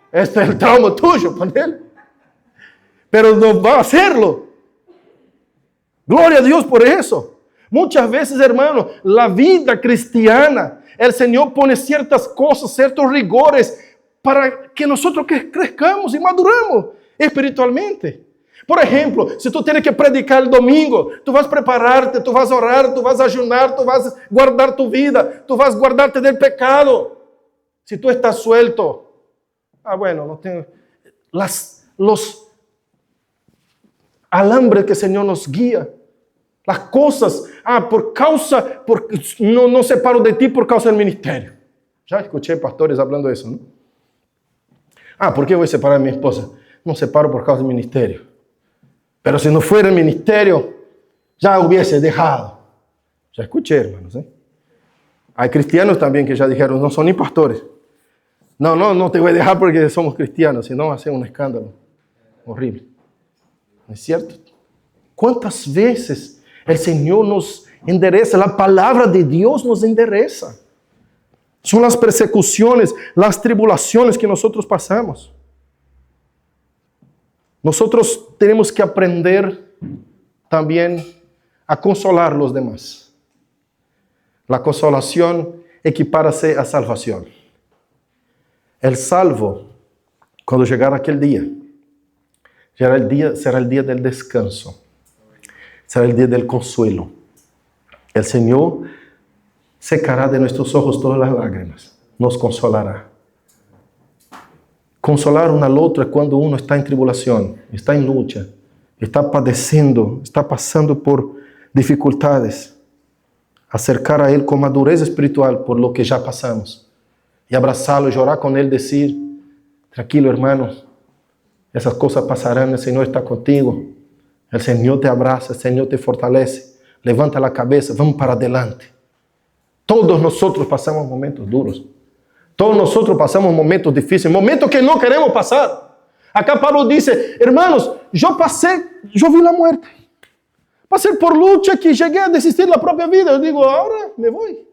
Este es el trauma tuyo, ponele. Pero no va a hacerlo. Gloria a Dios por eso. Muchas veces, hermano, la vida cristiana, el Señor pone ciertas cosas, ciertos rigores para que nosotros crezcamos y maduramos espiritualmente. Por ejemplo, si tú tienes que predicar el domingo, tú vas a prepararte, tú vas a orar, tú vas a ayunar, tú vas a guardar tu vida, tú vas a guardarte del pecado. Si tú estás suelto, bueno, no tengo los alambres que el Señor nos guía. Las cosas, no separo de ti por causa del ministerio. Ya escuché pastores hablando de eso, ¿no? ¿Por qué voy a separar a mi esposa? No separo por causa del ministerio. Pero si no fuera el ministerio, ya hubiese dejado. Ya escuché, hermanos. Hay cristianos también que ya dijeron, no son ni pastores. No te voy a dejar porque somos cristianos, si no va a ser un escándalo horrible. ¿No es cierto? ¿Cuántas veces el Señor nos endereza? La palabra de Dios nos endereza. Son las persecuciones, las tribulaciones que nosotros pasamos. Nosotros tenemos que aprender también a consolar a los demás. La consolación equipárase a salvación. El salvo, cuando llegara aquel día, será el día del descanso. Será el día del consuelo. El Señor secará de nuestros ojos todas las lágrimas. Nos consolará. Consolar uno al otro es cuando uno está en tribulación, está en lucha, está padeciendo, está pasando por dificultades. Acercar a Él con madurez espiritual por lo que ya pasamos. Y abrazarlo, llorar con Él, decir, tranquilo hermano, esas cosas pasarán, el Señor está contigo. El Señor te abraza, el Señor te fortalece. Levanta la cabeza, vamos para adelante. Todos nosotros pasamos momentos duros. Todos nosotros pasamos momentos difíciles, momentos que no queremos pasar. Acá Pablo dice, hermanos, yo vi la muerte. Pasé por lucha que llegué a desistir de la propia vida. Yo digo, ahora me voy.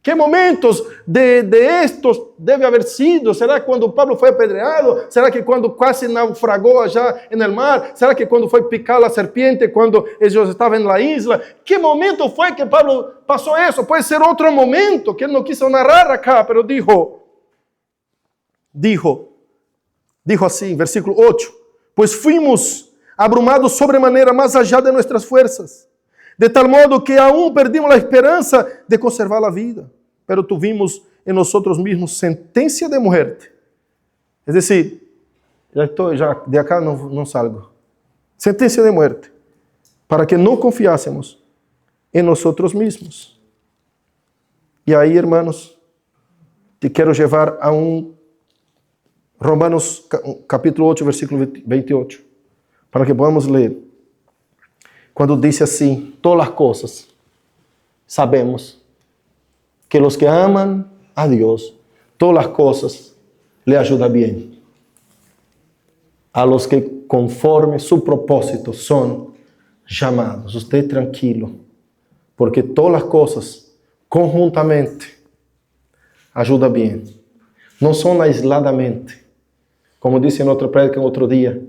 ¿Qué momentos de estos debe haber sido? ¿Será cuando Pablo fue apedreado? ¿Será que cuando casi naufragó allá en el mar? ¿Será que cuando fue picado la serpiente, cuando ellos estaban en la isla? ¿Qué momento fue que Pablo pasó eso? Puede ser otro momento que él no quiso narrar acá, pero dijo así, versículo 8, pues fuimos abrumados sobremanera más allá de nuestras fuerzas, de tal modo que aún perdimos la esperanza de conservar la vida, pero tuvimos en nosotros mismos sentencia de muerte. Es decir, ya de acá no salgo. Sentencia de muerte, para que no confiásemos en nosotros mismos. Y ahí, hermanos, te quiero llevar a Romanos capítulo 8, versículo 28, para que podamos leer. Quando diz assim, todas as coisas, sabemos que os que amam a Deus, todas as coisas lhe ajudam bem. A los que conforme su propósito são chamados. Usted tranquilo, porque todas as coisas conjuntamente ajudam bem. Não são aisladamente. Como disse em outra prédica outro dia,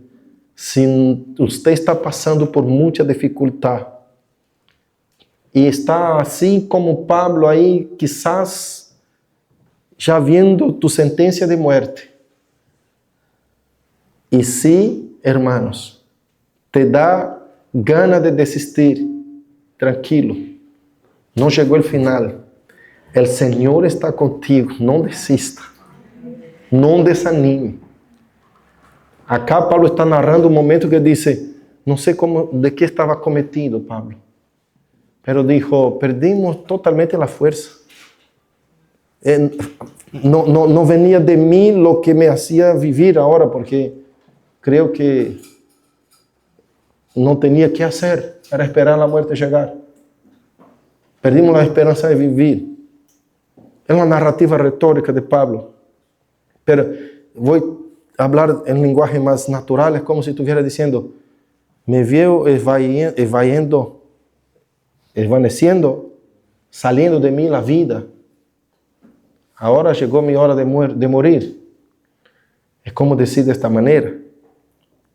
se você está passando por muita dificuldade e está assim como Pablo aí, quizás já vendo tu sentença de morte, e se, hermanos, te dá gana de desistir, tranquilo, não chegou o final, o Senhor está contigo, não desista, não desanime. Acá Pablo está narrando um momento que disse, não sei de que estava cometido, Pablo, pero dijo, perdimos totalmente a força. Não venia de mim lo que me hacía vivir agora, porque creo que não tinha que fazer, era esperar a morte chegar. Perdimos a esperança de viver. É uma narrativa retórica de Pablo, pero vou hablar en lenguaje más natural, es como si estuviera diciendo, me veo desvaneciendo, saliendo de mí la vida. Ahora llegó mi hora de morir. Es como decir de esta manera.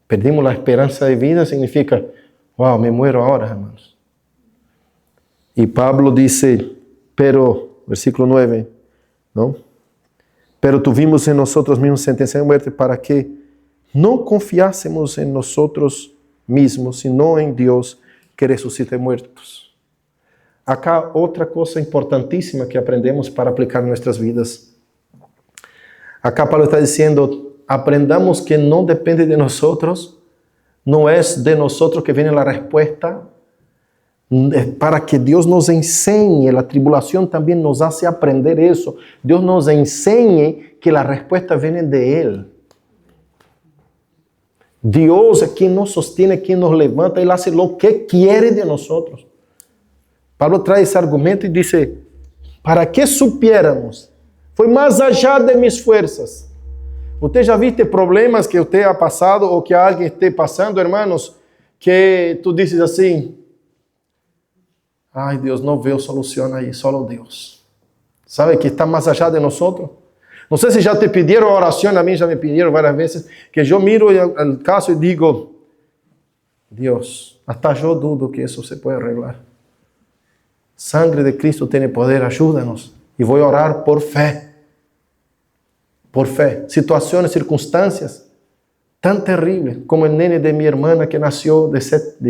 Perdimos la esperanza de vida, significa, wow, me muero ahora, hermanos. Y Pablo dice, pero, versículo 9, ¿no? Pero tuvimos en nosotros mismos sentencia de muerte para que no confiásemos en nosotros mismos, sino en Dios que resucita muertos. Acá otra cosa importantísima que aprendemos para aplicar en nuestras vidas. Acá Pablo está diciendo, aprendamos que no depende de nosotros, no es de nosotros que viene la respuesta, para que Dios nos enseñe, la tribulación también nos hace aprender eso. Dios nos enseñe que la respuesta viene de Él. Dios es quien nos sostiene, quien nos levanta, Él hace lo que quiere de nosotros. Pablo trae ese argumento y dice, para que supiéramos, fue más allá de mis fuerzas. Usted já viste problemas que usted ha pasado o que alguien esté pasando, hermanos, que tú dices assim, ay, Dios, no veo solución ahí, solo Dios. ¿Sabe que está más allá de nosotros? No sé si ya te pidieron oración, a mí ya me pidieron varias veces, que yo miro el caso y digo, Dios, hasta yo dudo que eso se puede arreglar. Sangre de Cristo tiene poder, ayúdanos. Y voy a orar por fe. Por fe. Situaciones, circunstancias tan terribles como el nene de mi hermana que nació de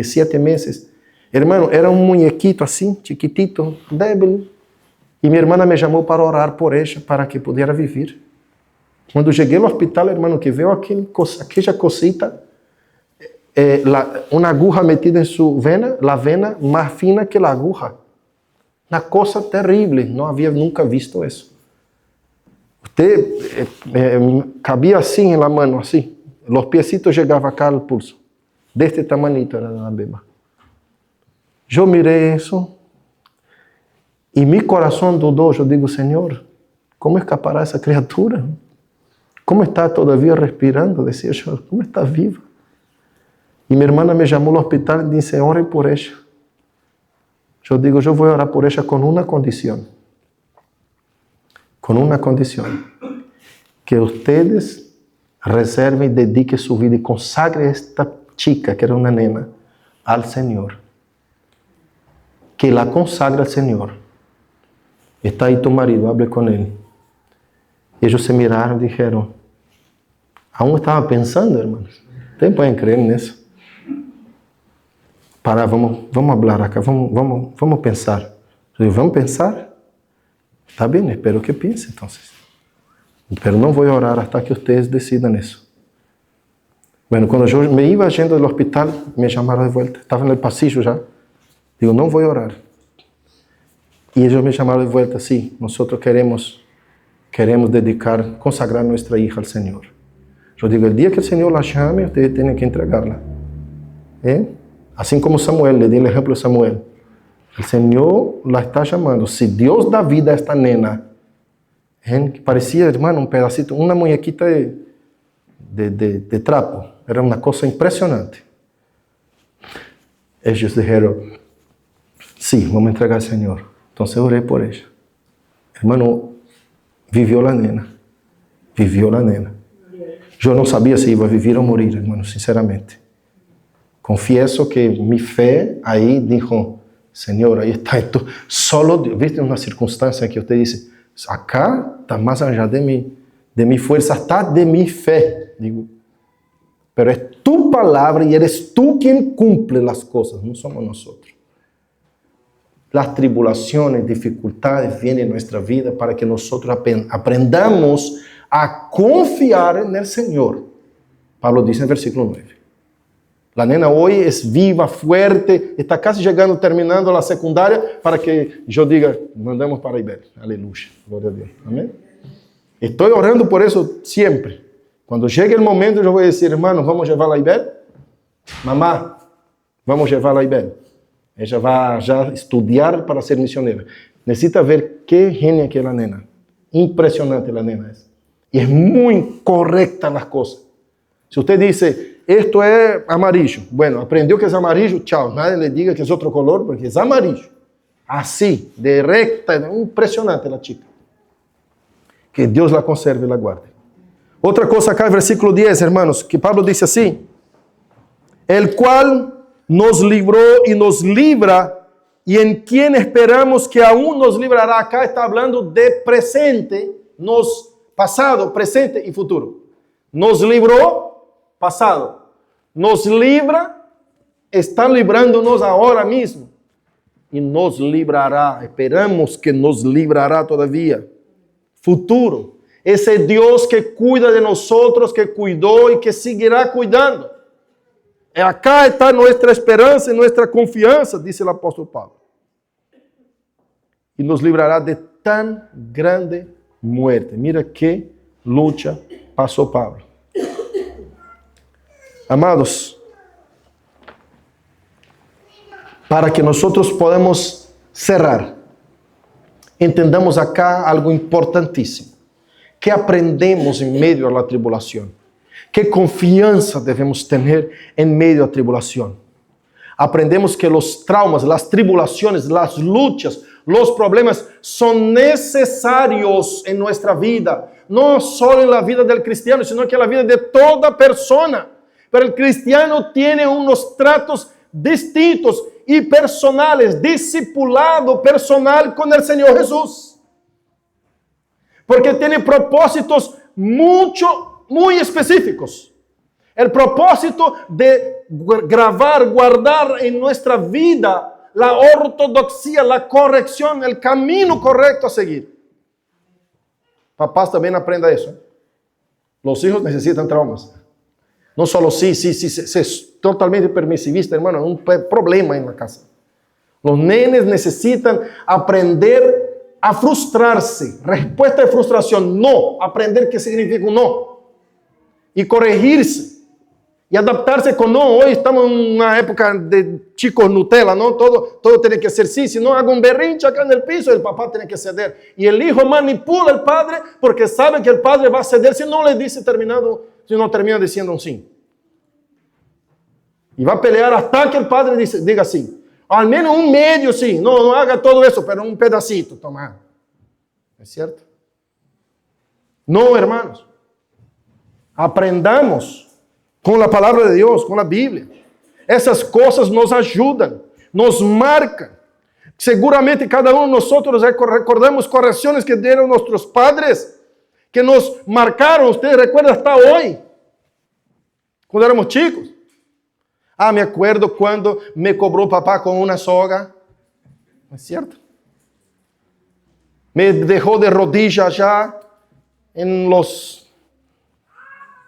7 meses. Hermano, era un muñequito así, chiquitito, débil. Y mi hermana me llamó para orar por ella, para que pudiera vivir. Cuando llegué al hospital, hermano, que veo aquella cosita, una aguja metida en su vena, la vena más fina que la aguja. Una cosa terrible, no había nunca visto eso. Usted cabía así en la mano, así. Los piecitos llegaban acá al pulso. De este tamanito era la beba. Yo miré eso y mi corazón dudó. Yo digo, Señor, ¿cómo escapará esa criatura? ¿Cómo está todavía respirando? Decía yo, ¿cómo está viva? Y mi hermana me llamó al hospital y dice, ore por ella. Yo digo, yo voy a orar por ella con una condición. con una condición, que ustedes reserven y dediquen su vida y consagren a esta chica, que era una nena, al Señor. Que la consagre al Señor. Está ahí tu marido, hable con él. Y ellos se miraron y dijeron, aún estaba pensando, hermanos. Ustedes pueden creer en eso. Vamos a hablar acá, vamos a pensar. Yo digo, ¿vamos a pensar? Está bien, espero que piense entonces. Pero no voy a orar hasta que ustedes decidan eso. Bueno, cuando yo me iba yendo del hospital, me llamaron de vuelta. Estaba en el pasillo ya. Digo, no voy a orar. Y ellos me llamaron de vuelta, sí, nosotros queremos consagrar nuestra hija al Señor. Yo digo, el día que el Señor la llame, ustedes tienen que entregarla. Así como Samuel, le di el ejemplo de Samuel. El Señor la está llamando. Si Dios da vida a esta nena, que parecía, hermano, un pedacito, una muñequita de trapo. Era una cosa impresionante. Ellos dijeron, sí, vamos a entregar al Señor. Entonces oré por ella. Hermano, vivió la nena. Vivió la nena. Yo no sabía si iba a vivir o morir, hermano, sinceramente. Confieso que mi fe ahí dijo, Señor, ahí está esto. Solo, viste una circunstancia que usted dice, acá está más allá de mi fuerza, está de mi fe. Digo, pero es tu palabra y eres tú quien cumple las cosas, no somos nosotros. Las tribulaciones, dificultades vienen en nuestra vida para que nosotros aprendamos a confiar en el Señor. Pablo dice en el versículo 9. La nena hoy es viva, fuerte, está casi llegando, terminando la secundaria, para que yo diga, mandamos para Ibel. Aleluya, gloria a Dios. Amén. Estoy orando por eso siempre. Cuando llegue el momento, yo voy a decir, hermanos, vamos a llevarla a Ibel. Mamá, vamos a llevarla a Ibel. Ella va ya a estudiar para ser misionera. Necesita ver qué genia que es la nena. Impresionante la nena es. Y es muy correcta las cosas. Si usted dice, esto es amarillo. Bueno, aprendió que es amarillo, chao. Nadie le diga que es otro color, porque es amarillo. Así, de recta, impresionante la chica. Que Dios la conserve y la guarde. Otra cosa acá, el versículo 10, hermanos, que Pablo dice así. El cual nos libró y nos libra, y en quien esperamos que aún nos librará. Acá está hablando de presente, pasado, presente y futuro. Nos libró, pasado. Nos libra, está librándonos ahora mismo. Y nos librará, esperamos que nos librará todavía. Futuro. Ese Dios que cuida de nosotros, que cuidó y que seguirá cuidando. Acá está nuestra esperanza y nuestra confianza, dice el apóstol Pablo. Y nos librará de tan grande muerte. Mira qué lucha pasó Pablo. Amados, para que nosotros podamos cerrar, entendamos acá algo importantísimo. ¿Qué aprendemos en medio de la tribulación? ¿Qué confianza debemos tener en medio de la tribulación? Aprendemos que los traumas, las tribulaciones, las luchas, los problemas son necesarios en nuestra vida. No solo en la vida del cristiano, sino que en la vida de toda persona. Pero el cristiano tiene unos tratos distintos y personales, discipulado personal con el Señor Jesús. Porque tiene propósitos muy específicos. El propósito de guardar en nuestra vida la ortodoxia, la corrección, el camino correcto a seguir. Papás también aprenda eso. Los hijos necesitan traumas. No solo sí, es totalmente permisivista, hermano, un problema en la casa. Los nenes necesitan aprender a frustrarse. Respuesta de frustración, no. Aprender qué significa un no. Y corregirse. Y adaptarse con no. Hoy estamos en una época de chicos Nutella, ¿no? Todo tiene que ser sí. Si no, haga un berrinche acá en el piso, el papá tiene que ceder. Y el hijo manipula al padre porque sabe que el padre va a ceder si no le dice si no termina diciendo un sí. Y va a pelear hasta que el padre diga sí. Al menos un medio sí. No haga todo eso, pero un pedacito, toma. ¿Es cierto? No, hermanos. Aprendamos con la palabra de Dios, con la Biblia. Essas coisas nos ajudam, nos marcam. Seguramente cada um de nós recordamos correções que deram nossos padres, que nos marcaram. Usted recuerda hasta hoje, quando éramos chicos. Ah, me acuerdo quando me cobrou papá com uma soga. Não é certo? Me deixou de rodillas já em los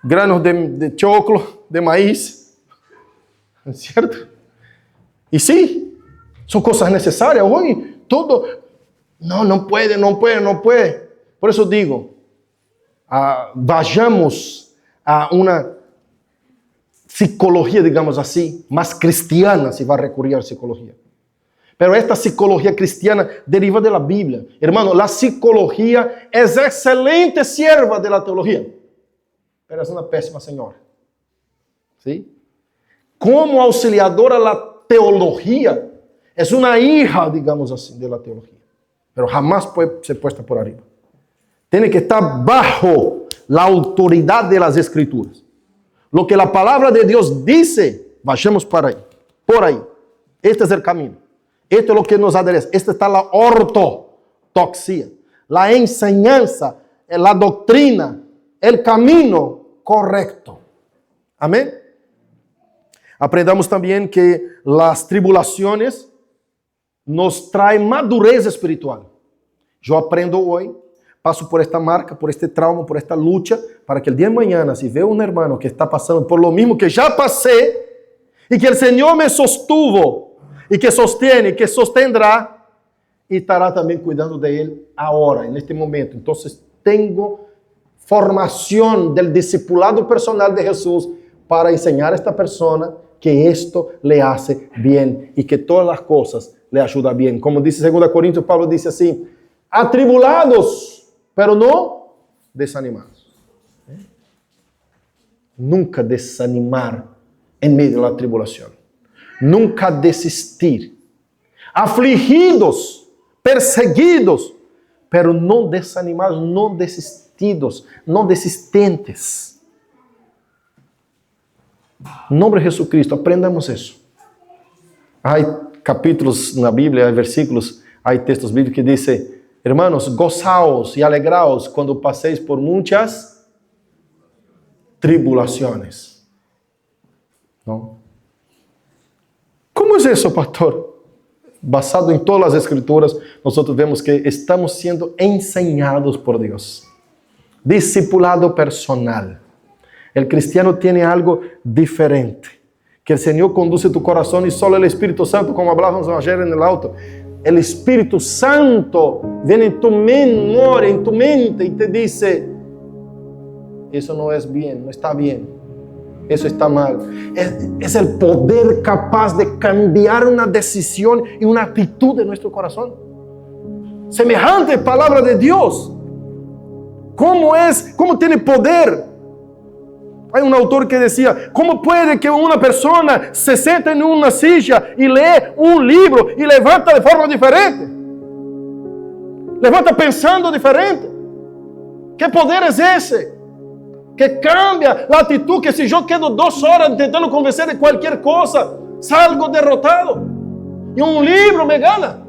granos de choclo, de maíz. ¿No es cierto? Y sí, son cosas necesarias. Hoy todo, no puede. Por eso digo, vayamos a una psicología, digamos así, más cristiana, si va a recurrir a la psicología. Pero esta psicología cristiana deriva de la Biblia. Hermano, la psicología es excelente sierva de la teología, pero es una pésima señora. ¿Sí? Como auxiliadora a la teología, es una hija, digamos así, de la teología. Pero jamás puede ser puesta por arriba. Tiene que estar bajo la autoridad de las Escrituras. Lo que la palabra de Dios dice, vayamos para ahí, por ahí. Este es el camino. Esto es lo que nos adereza. Esta está la ortodoxia, la enseñanza, la doctrina, el camino correcto. Amén. Aprendamos también que las tribulaciones nos traen madurez espiritual. Yo aprendo hoy, paso por esta marca, por este trauma, por esta lucha, para que el día de mañana, si veo un hermano que está pasando por lo mismo que ya pasé, y que el Señor me sostuvo, y que sostiene, que sostendrá, y estará también cuidando de él ahora, en este momento. Entonces tengo formación del discipulado personal de Jesús para enseñar a esta persona que esto le hace bien y que todas las cosas le ayudan bien. Como dice 2 Corintios, Pablo dice así: atribulados, pero no desanimados. Nunca desanimar en medio de la tribulación. Nunca desistir. Afligidos, perseguidos, pero no desanimados, no desistidos, no desistentes. En nombre de Jesucristo, aprendamos eso. Hay capítulos en la Biblia, hay versículos, hay textos bíblicos que dicen: hermanos, gozaos y alegraos cuando paséis por muchas tribulaciones. ¿No? ¿Cómo es eso, pastor? Basado en todas las escrituras, nosotros vemos que estamos siendo enseñados por Dios. Discipulado personal. El cristiano tiene algo diferente. Que el Señor conduce tu corazón y solo el Espíritu Santo, como hablábamos ayer en el auto. El Espíritu Santo viene en tu memoria, en tu mente y te dice: eso no es bien, no está bien. Eso está mal. Es el poder capaz de cambiar una decisión y una actitud de nuestro corazón. Semejante palabra de Dios. ¿Cómo tiene poder? Hay un autor que decía: ¿cómo puede que una persona se siente en una silla y lee un libro y levanta de forma diferente? Levanta pensando diferente. ¿Qué poder es ese? Que cambia la actitud, que si yo quedo 2 horas intentando convencer de cualquier cosa, salgo derrotado. Y un libro me gana.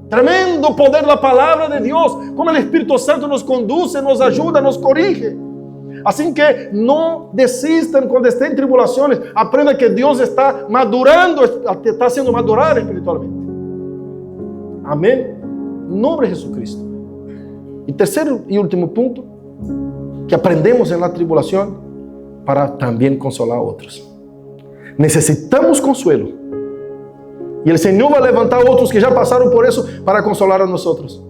Tremendo poder de la palabra de Dios. Como el Espíritu Santo nos conduce, nos ayuda, nos corrige. Así que no desistan cuando estén en tribulaciones. Aprenda que Dios está madurando, está haciendo madurar espiritualmente. Amén. En nombre de Jesucristo. Y tercero y último punto, que aprendemos en la tribulación para también consolar a otros. Necesitamos consuelo. Y el Señor va a levantar a otros que ya pasaron por eso para consolar a nosotros.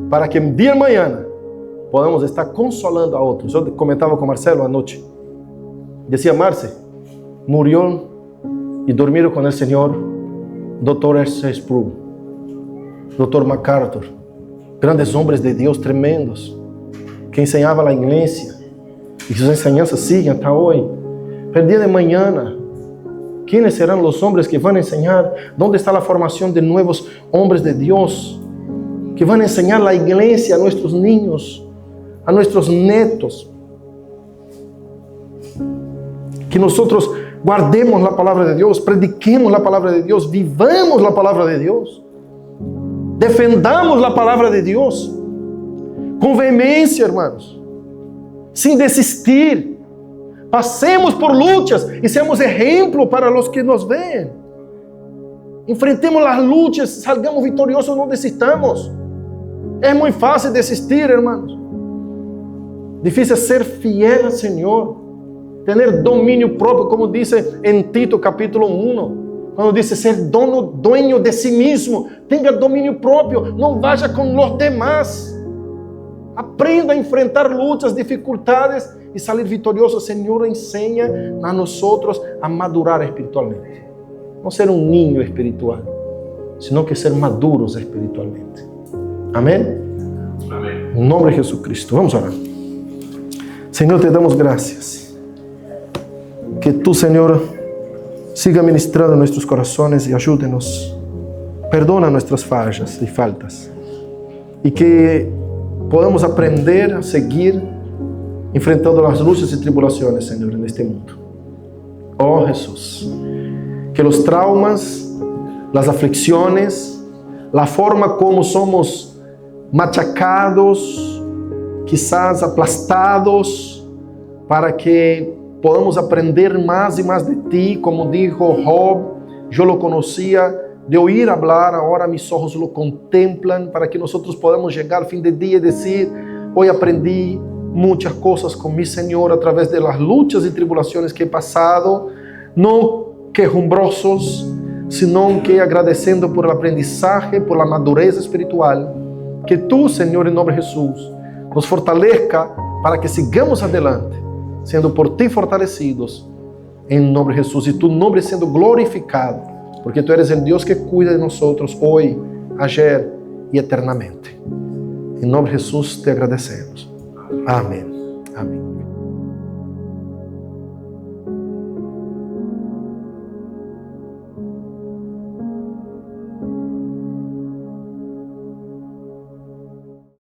Para que el día de mañana podamos estar consolando a otros. Yo comentaba con Marcelo anoche. Decía: Marce, murió y durmieron con el Señor Dr. R.C. Sproul, Dr. MacArthur, grandes hombres de Dios tremendos, que enseñaba la iglesia, y sus enseñanzas siguen hasta hoy. Pero el día de mañana, ¿quiénes serán los hombres que van a enseñar? ¿Dónde está la formación de nuevos hombres de Dios? que van a enseñar la iglesia a nuestros niños, a nuestros netos. Que nosotros guardemos la palabra de Dios, prediquemos la palabra de Dios, vivamos la palabra de Dios, defendamos la palabra de Dios con vehemencia, hermanos, sin desistir. Pasemos por luchas y seamos ejemplo para los que nos ven. Enfrentemos las luchas, salgamos victoriosos, no desistamos. Es muy fácil desistir, hermanos. Difícil es ser fiel al Señor, tener dominio propio, como dice en Tito capítulo 1, cuando dice ser dueño de sí mismo. Tenga dominio propio, no vaya con los demás. Aprenda a enfrentar luchas, dificultades y salir victorioso. El Señor enseña a nosotros a madurar espiritualmente. No ser un niño espiritual, sino que ser maduros espiritualmente. Amén. Amén. En nombre de Jesucristo. Vamos a orar. Señor, te damos gracias. Que tú, Señor, siga ministrando en nuestros corazones y ayúdenos. Perdona nuestras fallas y faltas. Y que podamos aprender a seguir enfrentando las luchas y tribulaciones, Señor, en este mundo. Oh Jesús, que los traumas, las aflicciones, la forma como somos machacados, quizás aplastados, para que podamos aprender más y más de ti, como dijo Job, yo lo conocía de oír hablar, ahora mis ojos lo contemplan, para que nosotros podamos llegar al fin del día y decir, hoy aprendí muchas cosas con mi Señor a través de las luchas y tribulaciones que he pasado, no quejumbrosos, sino que agradeciendo por el aprendizaje, por la madurez espiritual, que tú, Señor, en nombre de Jesús, nos fortalezca para que sigamos adelante, siendo por ti fortalecidos, en nombre de Jesús, y tu nombre siendo glorificado, porque tú eres el Dios que cuida de nosotros hoy, ayer y eternamente. En nombre de Jesús te agradecemos. Amén.